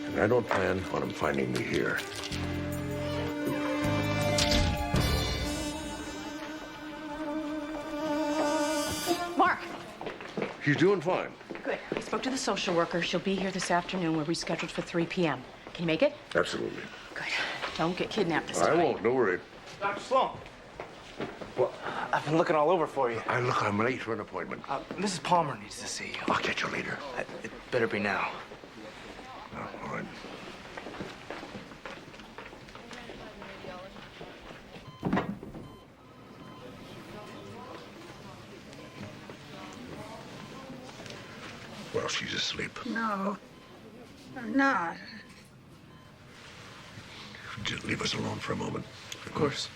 And I don't plan on them finding me here. Mark! He's doing fine. Good. I spoke to the social worker. She'll be here this afternoon. We're rescheduled for 3 p.m. Can you make it? Absolutely. Good. Don't get kidnapped this I time. won't, don't worry. Dr. Sloan. Well, I've been looking all over for you. I'm late for an appointment. Mrs. Palmer needs to see you. I'll catch you later. It better be now. Oh, all right. Well, she's asleep. No, I'm not. Just leave us alone for a moment. Of course.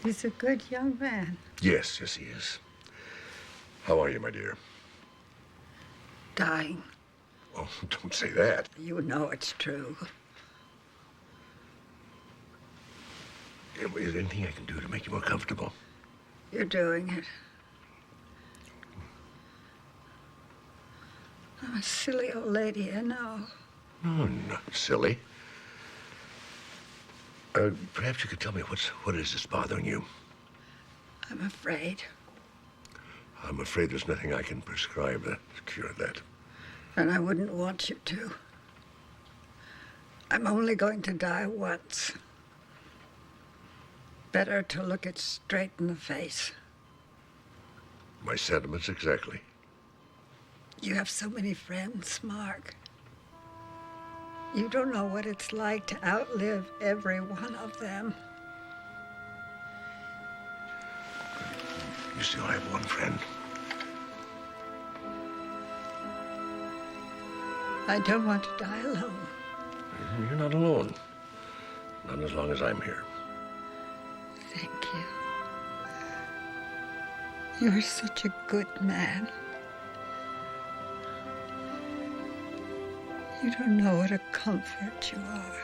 He's a good young man. Yes, yes, he is. How are you, my dear? Dying. Oh, don't say that. You know it's true. Is there anything I can do to make you more comfortable? You're doing it. I'm a silly old lady, I know. No, not silly. Perhaps you could tell me what is this bothering you? I'm afraid. I'm afraid there's nothing I can prescribe to cure that. And I wouldn't want you to. I'm only going to die once. Better to look it straight in the face. My sentiments exactly. You have so many friends, Mark. You don't know what it's like to outlive every one of them. You still have one friend. I don't want to die alone. You're not alone. Not as long as I'm here. Thank you. You're such a good man. You don't know what a comfort you are.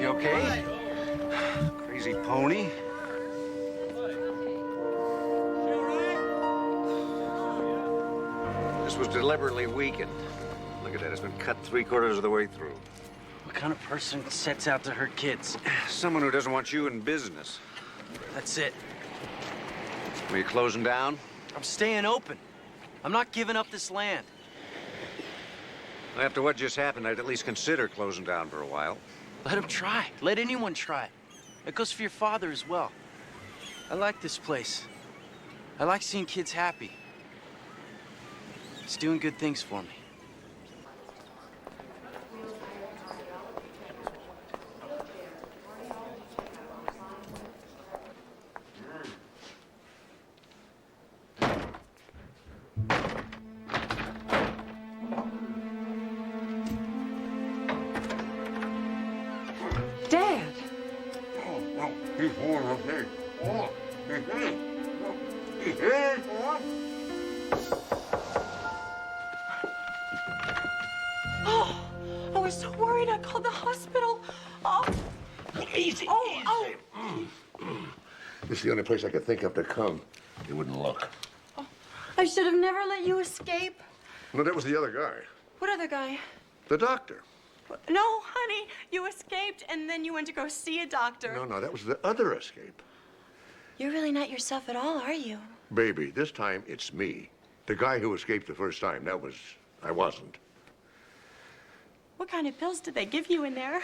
You okay? Crazy pony. This was deliberately weakened. Look at that, it's been cut 3/4 of the way through. What kind of person sets out to hurt kids? Someone who doesn't want you in business. That's it. Are you closing down? I'm staying open. I'm not giving up this land. After what just happened, I'd at least consider closing down for a while. Let him try. Let anyone try. It goes for your father as well. I like this place. I like seeing kids happy. It's doing good things for me. He's warm, okay? Oh, he's Oh, I was so worried. I called the hospital. Oh. Easy, oh. This is the only place I could think of to come. It wouldn't look. I should have never let you escape. No, that was the other guy. What other guy? The doctor. No, honey, you escaped and then you went to go see a doctor. No, that was the other escape. You're really not yourself at all, are you? Baby, this time it's me. The guy who escaped the first time, I wasn't. What kind of pills did they give you in there?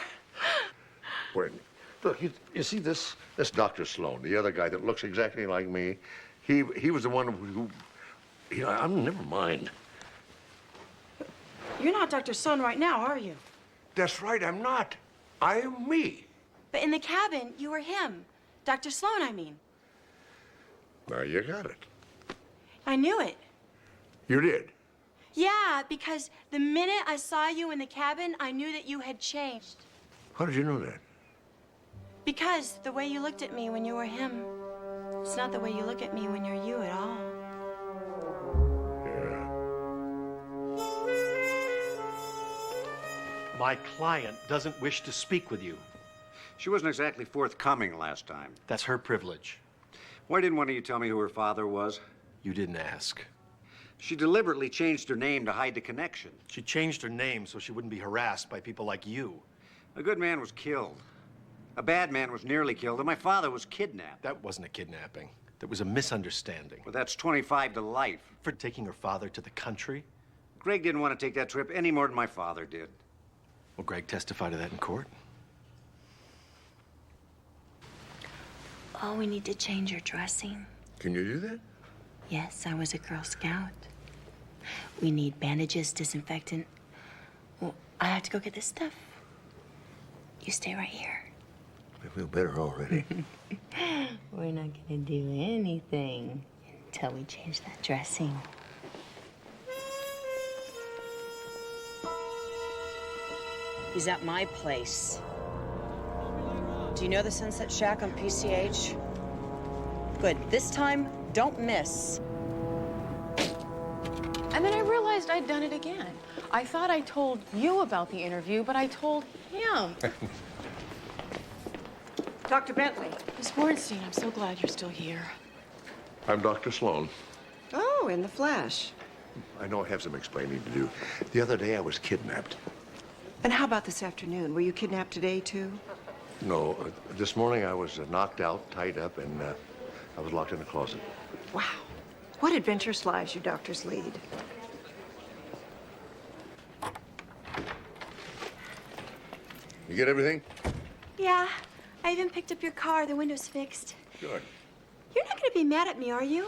When, look, you see this Dr. Sloan, the other guy that looks exactly like me, he was the one who, never mind. You're not Dr. Sloan right now, are you? That's right, I'm not. I am me. But in the cabin, you were him. Dr. Sloan, I mean. Now you got it. I knew it. You did? Yeah, because the minute I saw you in the cabin, I knew that you had changed. How did you know that? Because the way you looked at me when you were him, it's not the way you look at me when you're you at all. My client doesn't wish to speak with you. She wasn't exactly forthcoming last time. That's her privilege. Why didn't one of you tell me who her father was? You didn't ask. She deliberately changed her name to hide the connection. She changed her name so she wouldn't be harassed by people like you. A good man was killed. A bad man was nearly killed, and my father was kidnapped. That wasn't a kidnapping. That was a misunderstanding. Well, that's 25 to life. For taking her father to the country? Greg didn't want to take that trip any more than my father did. Will Greg testify to that in court? Oh, we need to change your dressing. Can you do that? Yes, I was a Girl Scout. We need bandages, disinfectant. Well, I have to go get this stuff. You stay right here. I feel better already. We're not gonna do anything until we change that dressing. He's at my place. Do you know the Sunset Shack on PCH? Good. This time, don't miss. And then I realized I'd done it again. I thought I told you about the interview, but I told him. Dr. Bentley. Miss Bornstein, I'm so glad you're still here. I'm Dr. Sloan. Oh, in the flesh. I know I have some explaining to do. The other day I was kidnapped. And how about this afternoon? Were you kidnapped today, too? No, this morning I was knocked out, tied up, and I was locked in a closet. Wow. What adventurous lives you doctors lead. You get everything? Yeah, I even picked up your car. The window's fixed. Good. You're not gonna be mad at me, are you?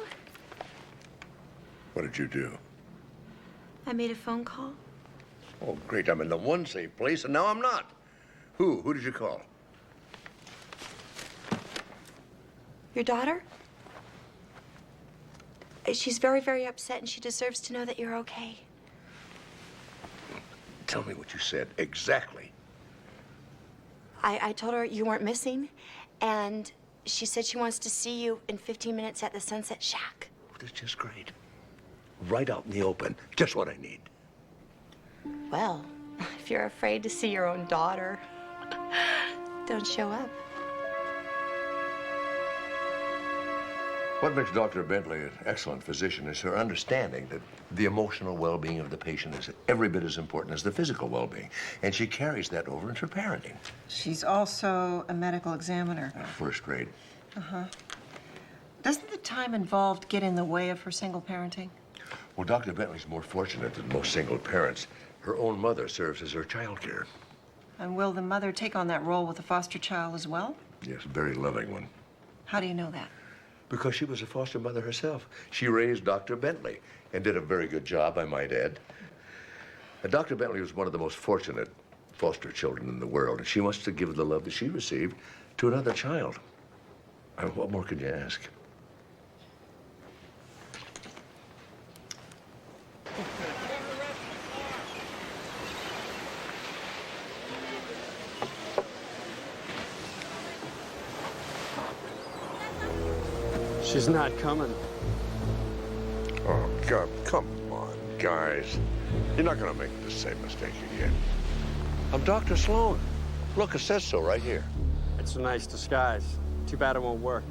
What did you do? I made a phone call. Oh, great. I'm in the one safe place, and now I'm not. Who? Who did you call? Your daughter? She's very, very upset, and she deserves to know that you're okay. Tell me what you said exactly. I told her you weren't missing, and she said she wants to see you in 15 minutes at the Sunset Shack. That's just great. Right out in the open. Just what I need. Well, if you're afraid to see your own daughter, don't show up. What makes Dr. Bentley an excellent physician is her understanding that the emotional well-being of the patient is every bit as important as the physical well-being. And she carries that over into parenting. She's also a medical examiner. First grade. Uh-huh. Doesn't the time involved get in the way of her single parenting? Well, Dr. Bentley's more fortunate than most single parents. Her own mother serves as her child care. And will the mother take on that role with the foster child as well? Yes, a very loving one. How do you know that? Because she was a foster mother herself. She raised Dr. Bentley and did a very good job, I might add. And Dr. Bentley was one of the most fortunate foster children in the world, and she wants to give the love that she received to another child. I mean, what more could you ask? She's not coming. Oh, God, come on, guys. You're not gonna make the same mistake again. I'm Dr. Sloan. Look, it says so right here. It's a nice disguise. Too bad it won't work.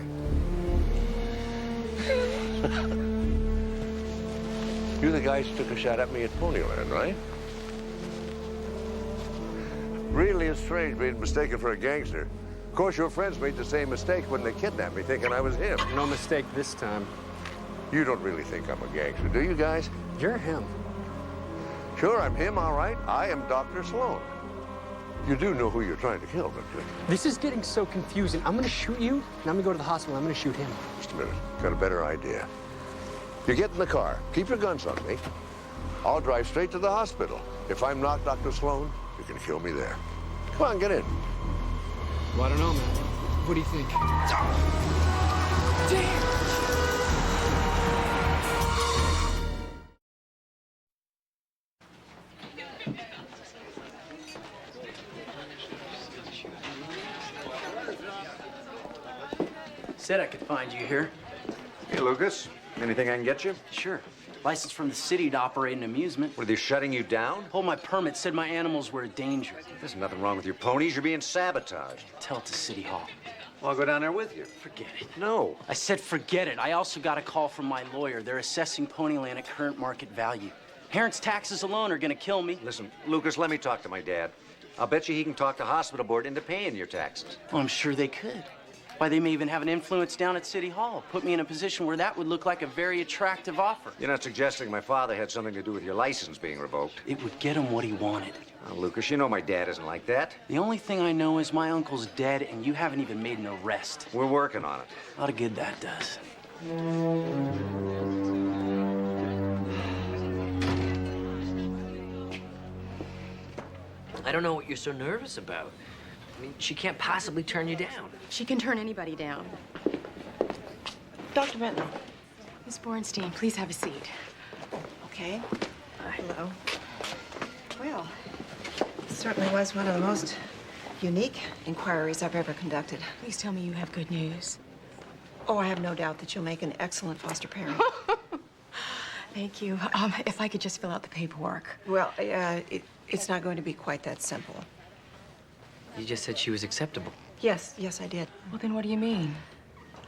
You the guys who took a shot at me at Ponyland, right? Really is strange being mistaken for a gangster. Of course, your friends made the same mistake when they kidnapped me, thinking I was him. No mistake this time. You don't really think I'm a gangster, do you guys? You're him. Sure, I'm him, all right. I am Dr. Sloan. You do know who you're trying to kill, don't you? This is getting so confusing. I'm gonna shoot you, and I'm gonna go to the hospital. I'm gonna shoot him. Just a minute. Got a better idea. You get in the car. Keep your guns on me. I'll drive straight to the hospital. If I'm not Dr. Sloan, you can kill me there. Come on, get in. Well, I don't know, man. What do you think? Damn! Said I could find you here. Hey, Lucas. Anything I can get you? Sure. License from the city to operate an amusement. Were they shutting you down? Pulled my permit, said my animals were a danger. There's nothing wrong with your ponies. You're being sabotaged. Tell it to City Hall. Well, I'll go down there with you. Forget it. No. I said forget it. I also got a call from my lawyer. They're assessing Ponyland at current market value. Parents' taxes alone are gonna kill me. Listen, Lucas, let me talk to my dad. I'll bet you he can talk the hospital board into paying your taxes. Well, I'm sure they could. Why, they may even have an influence down at City Hall. Put me in a position where that would look like a very attractive offer. You're not suggesting my father had something to do with your license being revoked? It would get him what he wanted. Oh, Lucas, you know my dad isn't like that. The only thing I know is my uncle's dead and you haven't even made an arrest. We're working on it. A lot of good that does. I don't know what you're so nervous about. I mean, she can't possibly turn you down. She can turn anybody down. Dr. Bentley. Miss Bornstein, please have a seat. Okay. Hello. Well, it certainly was one of the most unique inquiries I've ever conducted. Please tell me you have good news. Oh, I have no doubt that you'll make an excellent foster parent. Thank you. If I could just fill out the paperwork. Well, it's not going to be quite that simple. You just said she was acceptable. Yes, I did. Well, then what do you mean?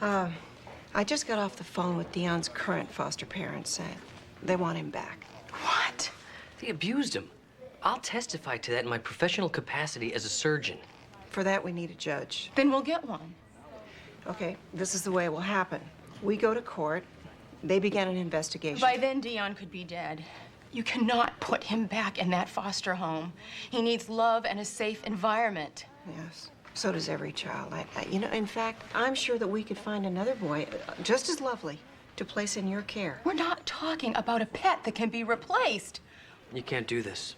I just got off the phone with Dion's current foster parents, and they want him back. What? They abused him. I'll testify to that in my professional capacity as a surgeon. For that, we need a judge. Then we'll get one. Okay, this is the way it will happen. We go to court. They begin an investigation. By then, Dion could be dead. You cannot put him back in that foster home. He needs love and a safe environment. Yes, so does every child. You know, in fact, I'm sure that we could find another boy just as lovely to place in your care. We're not talking about a pet that can be replaced. You can't do this.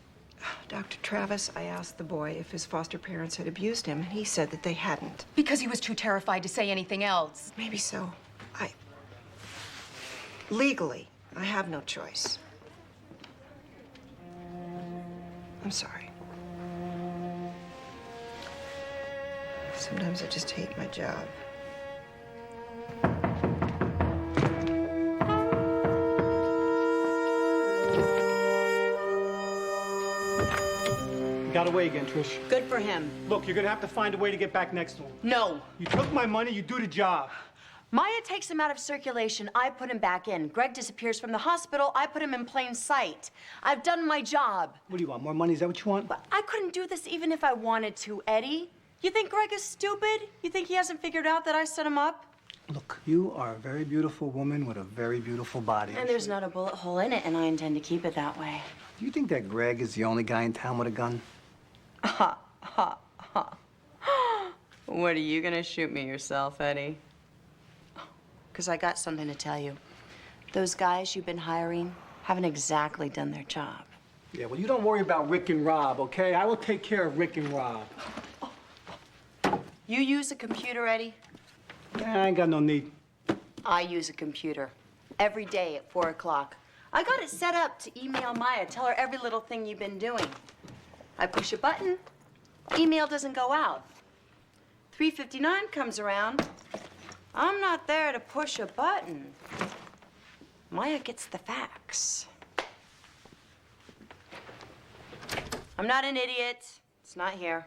Dr. Travis, I asked the boy if his foster parents had abused him, and he said that they hadn't. Because he was too terrified to say anything else. Maybe so. Legally, I have no choice. I'm sorry. Sometimes I just hate my job. Got away again, Trish. Good for him. Look, you're gonna have to find a way to get back next to him. No. You took my money, you do the job. Maya takes him out of circulation. I put him back in. Greg disappears from the hospital. I put him in plain sight. I've done my job. What do you want, more money? Is that what you want? But I couldn't do this even if I wanted to, Eddie. You think Greg is stupid? You think he hasn't figured out that I set him up? Look, you are a very beautiful woman with a very beautiful body. And there's not a bullet hole in it, and I intend to keep it that way. Do you think that Greg is the only guy in town with a gun? Ha, ha, ha. What, are you gonna shoot me yourself, Eddie? Because I got something to tell you. Those guys you've been hiring haven't exactly done their job. Yeah, well, you don't worry about Rick and Rob, okay? I will take care of Rick and Rob. You use a computer, Eddie? I ain't got no need. I use a computer every day at 4 o'clock. I got it set up to email Maya, tell her every little thing you've been doing. I push a button, email doesn't go out. 3:59 comes around, I'm not there to push a button. Maya gets the facts. I'm not an idiot. It's not here.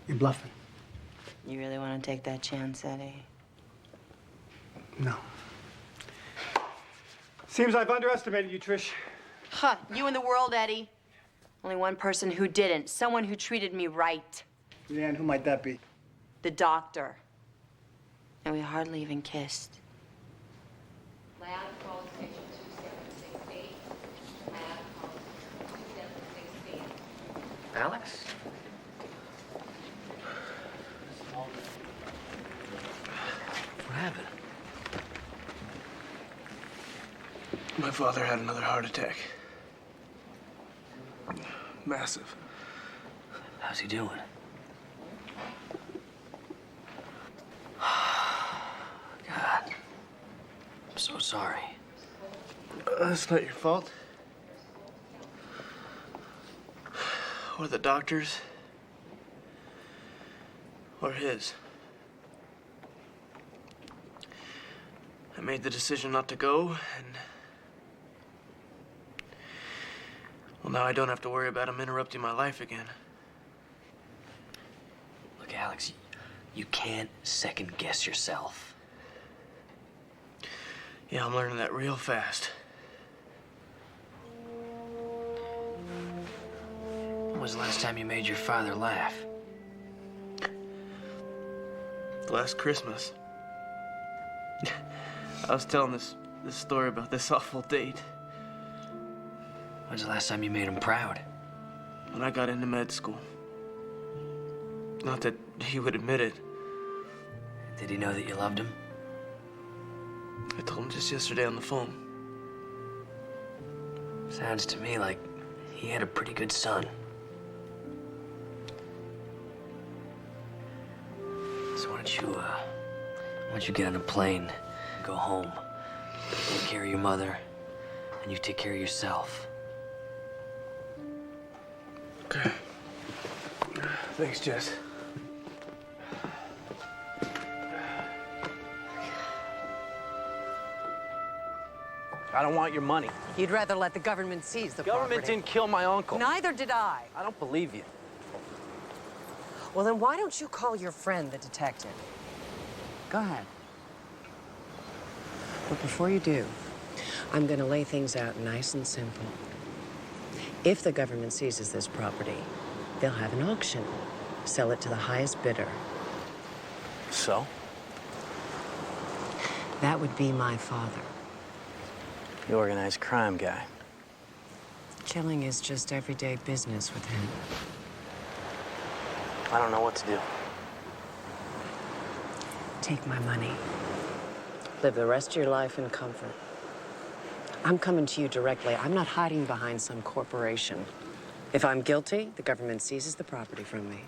You're bluffing. You really want to take that chance, Eddie? No. Seems I've underestimated you, Trish. Huh, you in the world, Eddie. Only one person who didn't. Someone who treated me right. Yeah, and who might that be? The doctor. And we hardly even kissed. Alex? What happened? My father had another heart attack. Massive. How's he doing? God. I'm so sorry. That's not your fault. Or the doctor's. Or his. I made the decision not to go, and... well, now I don't have to worry about him interrupting my life again. Look, Alex, you can't second-guess yourself. Yeah, I'm learning that real fast. When was the last time you made your father laugh? Last Christmas. I was telling this story about this awful date. When's the last time you made him proud? When I got into med school. Not that he would admit it. Did he know that you loved him? I told him just yesterday on the phone. Sounds to me like he had a pretty good son. So why don't you get on a plane, go home, take care of your mother, and you take care of yourself. Okay. Thanks, Jess. I don't want your money. You'd rather let the government seize the Government property. didn't kill my uncle. Neither did I. I don't believe you. Well, then why don't you call your friend, the detective? Go ahead. But before you do, I'm going to lay things out nice and simple. If the government seizes this property, they'll have an auction. Sell it to the highest bidder. So? That would be my father. The organized crime guy. Killing is just everyday business with him. I don't know what to do. Take my money. Live the rest of your life in comfort. I'm coming to you directly. I'm not hiding behind some corporation. If I'm guilty, the government seizes the property from me.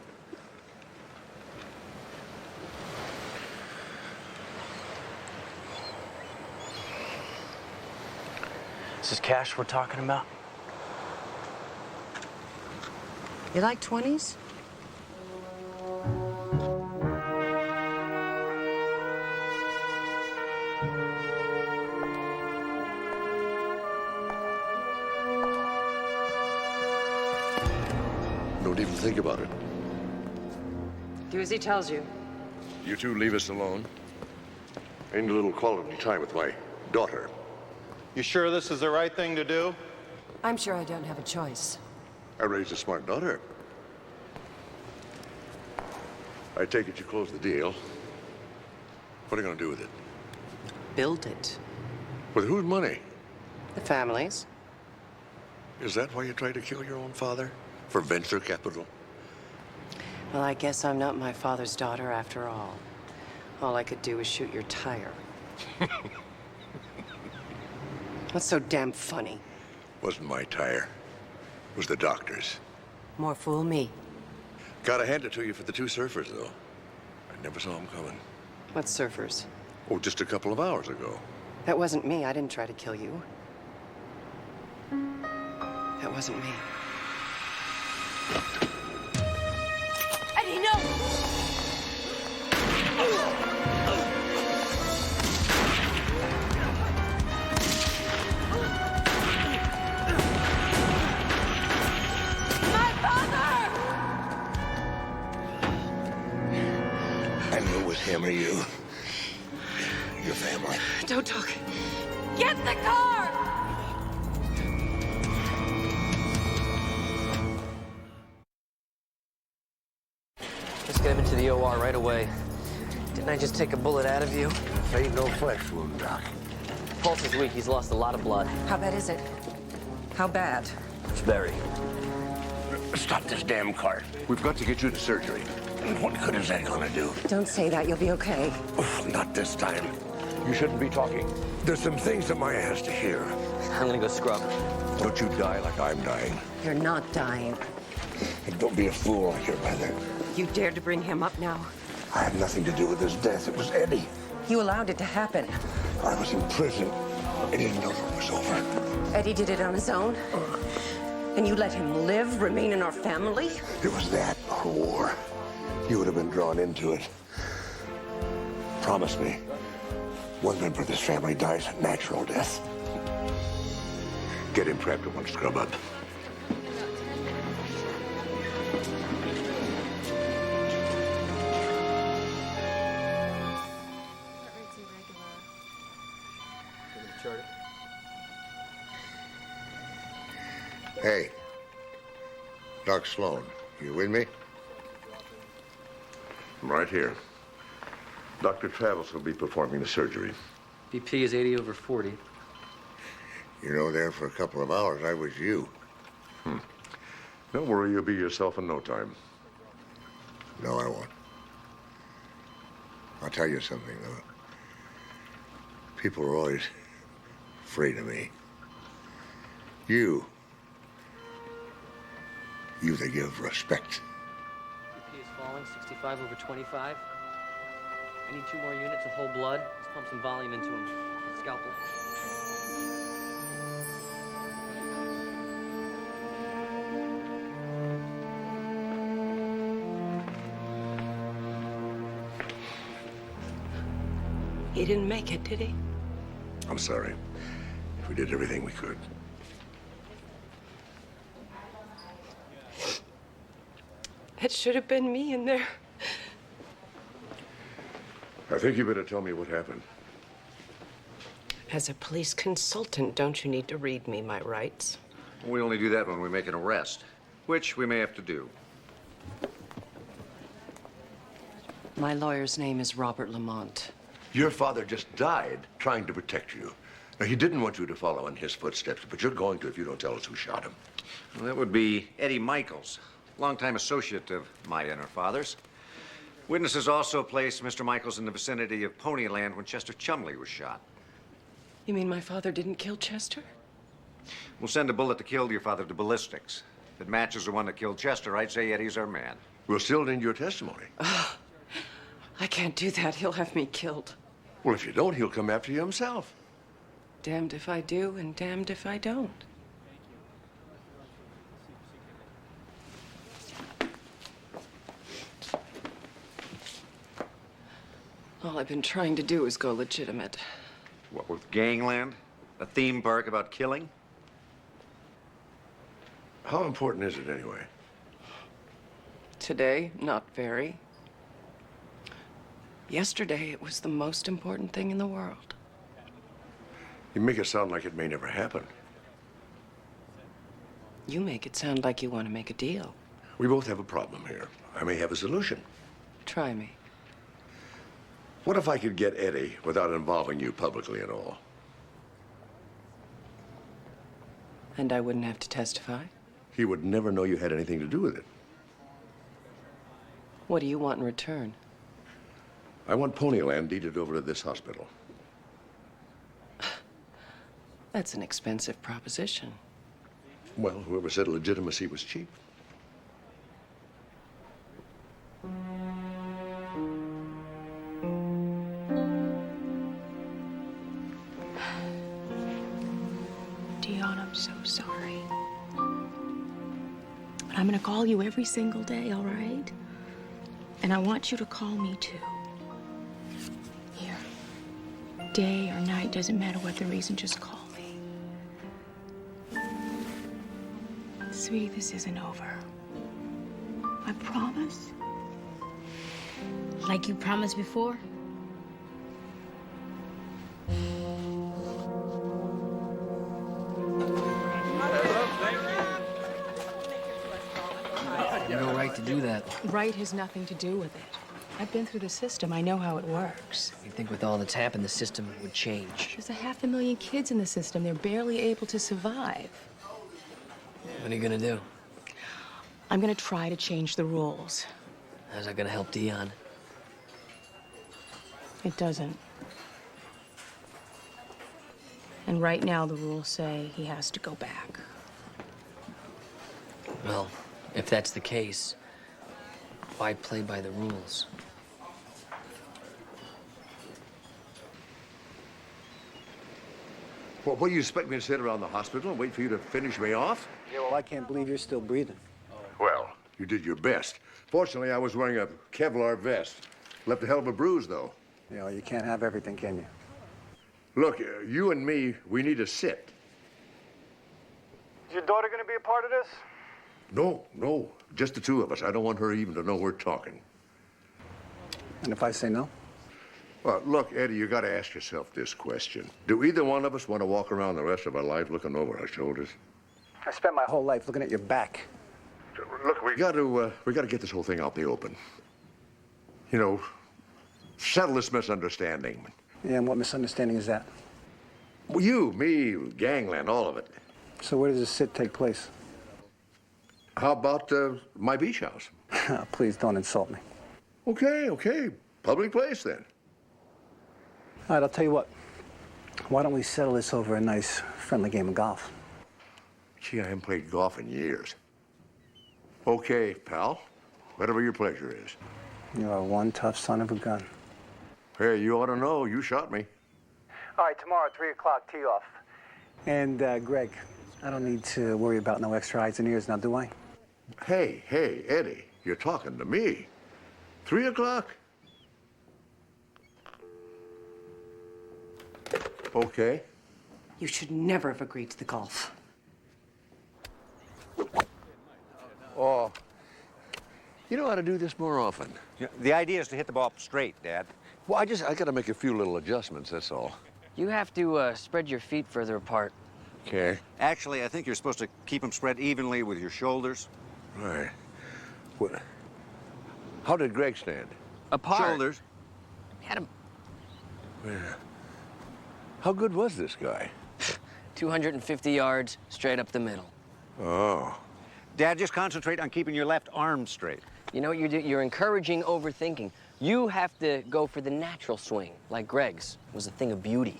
Is this cash we're talking about? You like 20s? Don't even think about it. Do as he tells you. You two leave us alone. I need a little quality time with my daughter. You sure this is the right thing to do? I'm sure I don't have a choice. I raised a smart daughter. I take it you closed the deal. What are you gonna do with it? Build it. With whose money? The family's. Is that why you tried to kill your own father? For venture capital? Well, I guess I'm not my father's daughter after all. All I could do was shoot your tire. What's so damn funny? Wasn't my tire. It was the doctor's. More fool me. Gotta hand it to you for the two surfers, though. I never saw them coming. What surfers? Oh, just a couple of hours ago. That wasn't me. I didn't try to kill you. That wasn't me. Eddie, no! My father! I knew it was him or you. Your family. Don't talk. Get in the car! Let's get him into the OR right away. Didn't I just take a bullet out of you? Ain't no flesh wound, Doc. Pulse is weak. He's lost a lot of blood. How bad is it? How bad? It's very. Stop this damn car. We've got to get you to surgery. What good is that gonna do? Don't say that. You'll be okay. Not this time. You shouldn't be talking. There's some things that Maya has to hear. I'm gonna go scrub. Don't you die like I'm dying. You're not dying. And don't be a fool like your mother. You dared to bring him up now. I had nothing to do with his death. It was Eddie. You allowed it to happen. I was in prison. I didn't know it was over. Eddie did it on his own. And you let him live, remain in our family? It was that or war. You would have been drawn into it. Promise me, one member of this family dies a natural death. Get him prepped and one scrub up. Hey, Doc Sloan, you with me? I'm right here. Dr. Travels will be performing the surgery. BP is 80/40. You know, there for a couple of hours, I was you. Don't worry, you'll be yourself in no time. No, I won't. I'll tell you something, though. People are always afraid of me. You they give respect. BP is falling, 65/25. I need 2 more units of whole blood. Let's pump some volume into him. Scalpel. He didn't make it, did he? I'm sorry. We did everything we could. It should have been me in there. I think you better tell me what happened. As a police consultant, don't you need to read me my rights? We only do that when we make an arrest, which we may have to do. My lawyer's name is Robert Lamont. Your father just died trying to protect you. Now, he didn't want you to follow in his footsteps, but you're going to if you don't tell us who shot him. Well, that would be Eddie Michaels, longtime associate of Maya and her father's. Witnesses also placed Mr. Michaels in the vicinity of Ponyland when Chester Chumley was shot. You mean my father didn't kill Chester? We'll send a bullet that killed your father to ballistics. If it matches the one that killed Chester, I'd say Eddie's our man. We'll still need your testimony. I can't do that. He'll have me killed. Well, if you don't, he'll come after you himself. Damned if I do and damned if I don't. All I've been trying to do is go legitimate. What, with Gangland? A theme park about killing? How important is it anyway? Today, not very. Yesterday, it was the most important thing in the world. You make it sound like it may never happen. You make it sound like you want to make a deal. We both have a problem here. I may have a solution. Try me. What if I could get Eddie without involving you publicly at all? And I wouldn't have to testify? He would never know you had anything to do with it. What do you want in return? I want Ponyland deeded over to this hospital. That's an expensive proposition. Well, whoever said legitimacy was cheap. Dion, I'm so sorry. But I'm gonna call you every single day, all right? And I want you to call me too. Here. Day or night, doesn't matter what the reason, just call me. Sweetie, this isn't over. I promise. Like you promised before? You have no right to do that. Right has nothing to do with it. I've been through the system. I know how it works. You think with all that's happened, the system would change? There's 500,000 kids in the system. They're barely able to survive. What are you gonna do? I'm gonna try to change the rules. How's that gonna help Dion? It doesn't. And right now, the rules say he has to go back. Well, if that's the case, why play by the rules? Well, what do you expect me to sit around the hospital and wait for you to finish me off? Yeah, well, I can't believe you're still breathing. Well, you did your best. Fortunately, I was wearing a Kevlar vest. Left a hell of a bruise, though. You know, you can't have everything, can you? Look, you and me, we need to sit. Is your daughter gonna be a part of this? No, just the two of us. I don't want her even to know we're talking. And if I say no? Well, look, Eddie, you gotta ask yourself this question. Do either one of us want to walk around the rest of our life looking over our shoulders? I spent my whole life looking at your back. Look, we gotta get this whole thing out in the open. You know, settle this misunderstanding. Yeah, and what misunderstanding is that? Well, you, me, gangland, all of it. So where does this sit take place? How about my beach house? Please don't insult me. Okay. Public place, then. All right, I'll tell you what. Why don't we settle this over a nice, friendly game of golf? Gee, I haven't played golf in years. Okay, pal. Whatever your pleasure is. You are one tough son of a gun. Hey, you ought to know. You shot me. All right, tomorrow, 3 o'clock, tee off. And, Greg, I don't need to worry about no extra eyes and ears now, do I? Hey, Eddie, you're talking to me. 3 o'clock? Okay. You should never have agreed to the golf. Oh, you know how to do this more often. Yeah, the idea is to hit the ball straight, Dad. Well, I gotta make a few little adjustments, that's all. You have to spread your feet further apart. Okay. Actually, I think you're supposed to keep them spread evenly with your shoulders. Right. What? How did Greg stand? Apart. Shoulders. Had him. Yeah. How good was this guy? 250 yards, straight up the middle. Oh. Dad, just concentrate on keeping your left arm straight. You know what you're doing? You're encouraging overthinking. You have to go for the natural swing, like Greg's. It was a thing of beauty.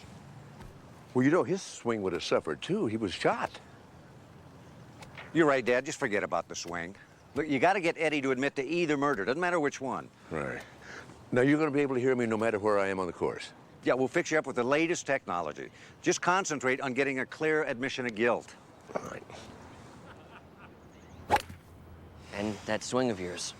Well, you know, his swing would have suffered, too. He was shot. You're right, Dad. Just forget about the swing. Look, you got to get Eddie to admit to either murder. Doesn't matter which one. Right. Now, you're going to be able to hear me no matter where I am on the course. Yeah, we'll fix you up with the latest technology. Just concentrate on getting a clear admission of guilt. All right. And that swing of yours.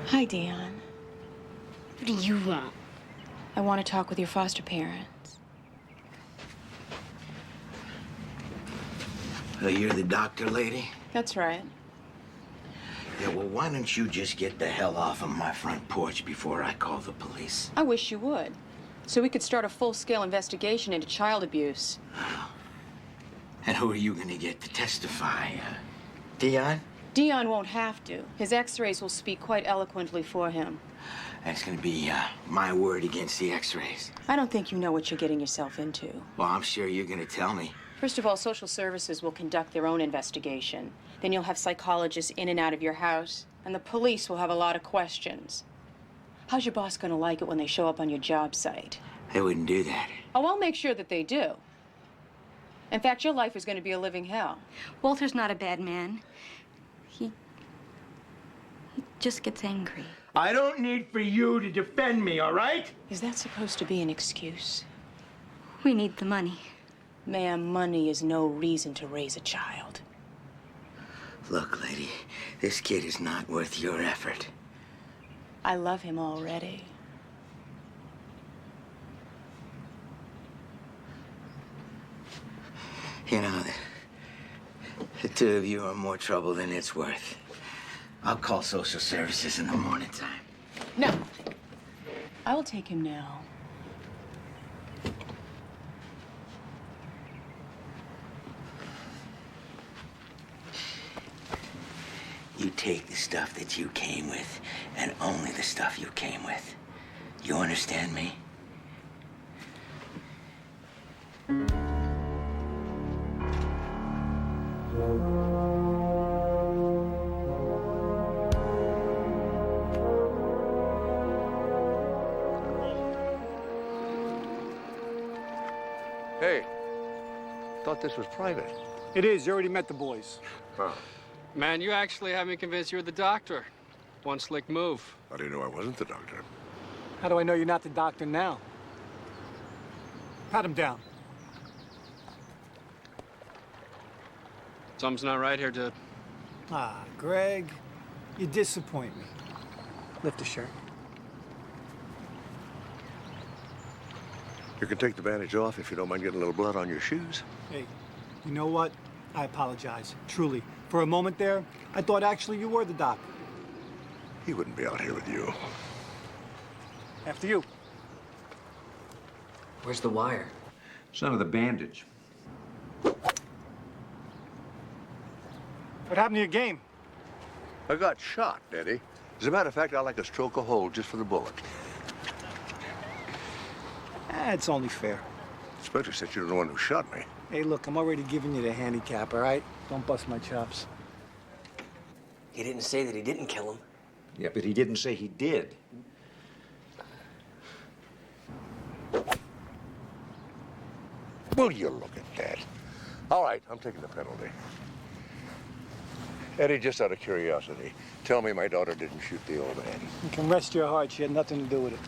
Hi, Dion. What do you want? I want to talk with your foster parents. Oh, you're the doctor lady? That's right. Yeah, well, why don't you just get the hell off of my front porch before I call the police? I wish you would. So we could start a full-scale investigation into child abuse. And who are you gonna get to testify? Dion? Dion won't have to. His x-rays will speak quite eloquently for him. That's gonna be my word against the x-rays. I don't think you know what you're getting yourself into. Well, I'm sure you're gonna tell me. First of all, social services will conduct their own investigation. Then you'll have psychologists in and out of your house. and the police will have a lot of questions. How's your boss gonna like it when they show up on your job site? I wouldn't do that. Oh, I'll make sure that they do. In fact, your life is gonna be a living hell. Walter's not a bad man. He just gets angry. I don't need for you to defend me, all right? Is that supposed to be an excuse? We need the money. Ma'am, money is no reason to raise a child. Look, lady, this kid is not worth your effort. I love him already. You know, the two of you are more trouble than it's worth. I'll call social services in the morning time. No. I will take him now. You take the stuff that you came with, and only the stuff you came with. You understand me? Hey, thought this was private. It is. You already met the boys. Oh. Man, you actually had me convinced you were the doctor. One slick move. How do you know I wasn't the doctor? How do I know you're not the doctor now? Pat him down. Something's not right here, dude. Ah, Greg, you disappoint me. Lift the shirt. You can take the bandage off if you don't mind getting a little blood on your shoes. Hey, you know what? I apologize. Truly. For a moment there, I thought actually you were the doctor. He wouldn't be out here with you. After you. Where's the wire? Some of the bandage. What happened to your game? I got shot, Eddie. As a matter of fact, I like a stroke of hole just for the bullet. It's only fair. Especially since you're the one who shot me. Hey, look, I'm already giving you the handicap, all right? Don't bust my chops. He didn't say that he didn't kill him. Yeah, but he didn't say he did. Will you look at that? All right, I'm taking the penalty. Eddie, just out of curiosity, tell me my daughter didn't shoot the old man. You can rest your heart. She had nothing to do with it.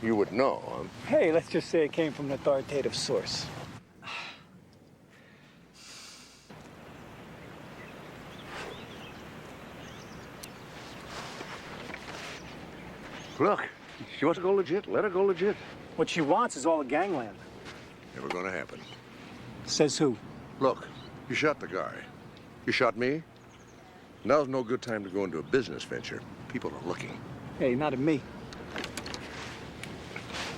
You would know, huh? Hey, let's just say it came from an authoritative source. Look, she wants to go legit. Let her go legit. What she wants is all the gangland. Never gonna happen. Says who? Look, you shot the guy. You shot me. Now's no good time to go into a business venture. People are looking. Hey, not at me.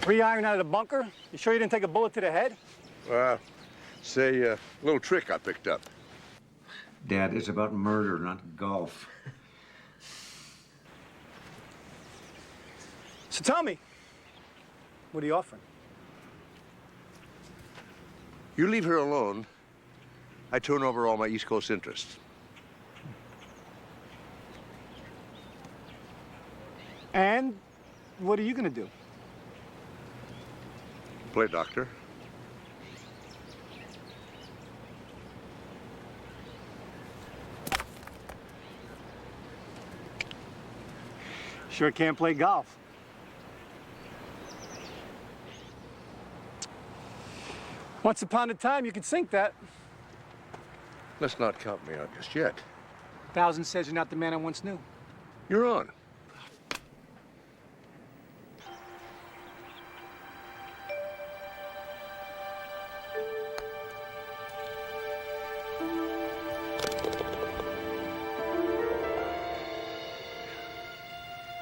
3 iron out of the bunker? You sure you didn't take a bullet to the head? Say, a little trick I picked up. Dad, it's about murder, not golf. So tell me, what are you offering? You leave her alone, I turn over all my East Coast interests. And what are you gonna do? Play doctor. Sure can't play golf. Once upon a time, you could sink that. Let's not count me out just yet. Thousand says you're not the man I once knew. You're on.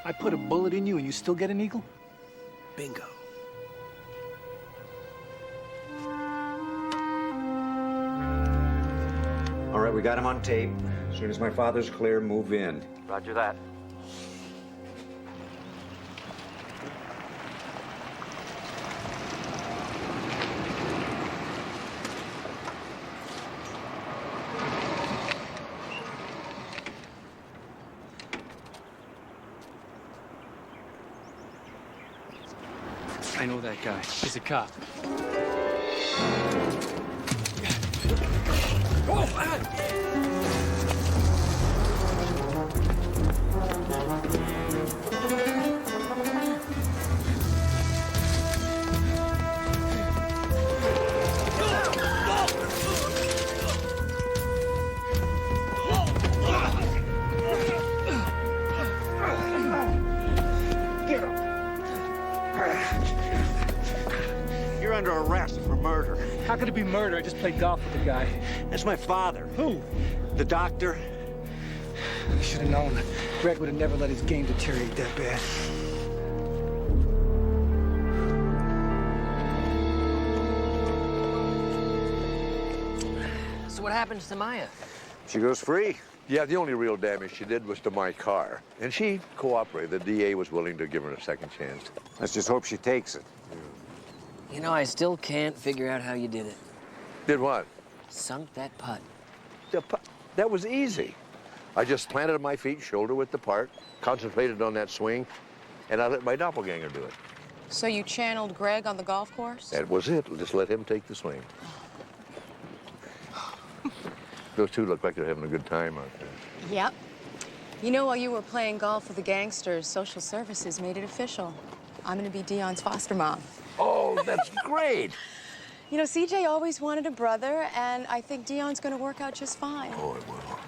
I put a bullet in you and you still get an eagle? Bingo. All right, we got him on tape. As soon as my father's clear, move in. Roger that. I know that guy. He's a cop. You're under arrest for murder. How could it be murder? I just played golf with the guy. That's my father. Who? The doctor. I should have known. Greg would have never let his game deteriorate that bad. So what happens to Maya? She goes free. Yeah, the only real damage she did was to my car. And she cooperated. The DA was willing to give her a second chance. Let's just hope she takes it. You know, I still can't figure out how you did it. Did what? Sunk that putt. That was easy. I just planted my feet shoulder width apart, concentrated on that swing, and I let my doppelganger do it. So you channeled Greg on the golf course? That was it. Just let him take the swing. Those two look like they're having a good time out there. Yep. You know, while you were playing golf with the gangsters, social services made it official. I'm gonna be Dion's foster mom. Oh, that's great. You know, CJ always wanted a brother, and I think Dion's gonna work out just fine. Oh, it will.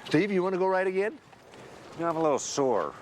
Steve, you want to go right again? You know, I'm a little sore.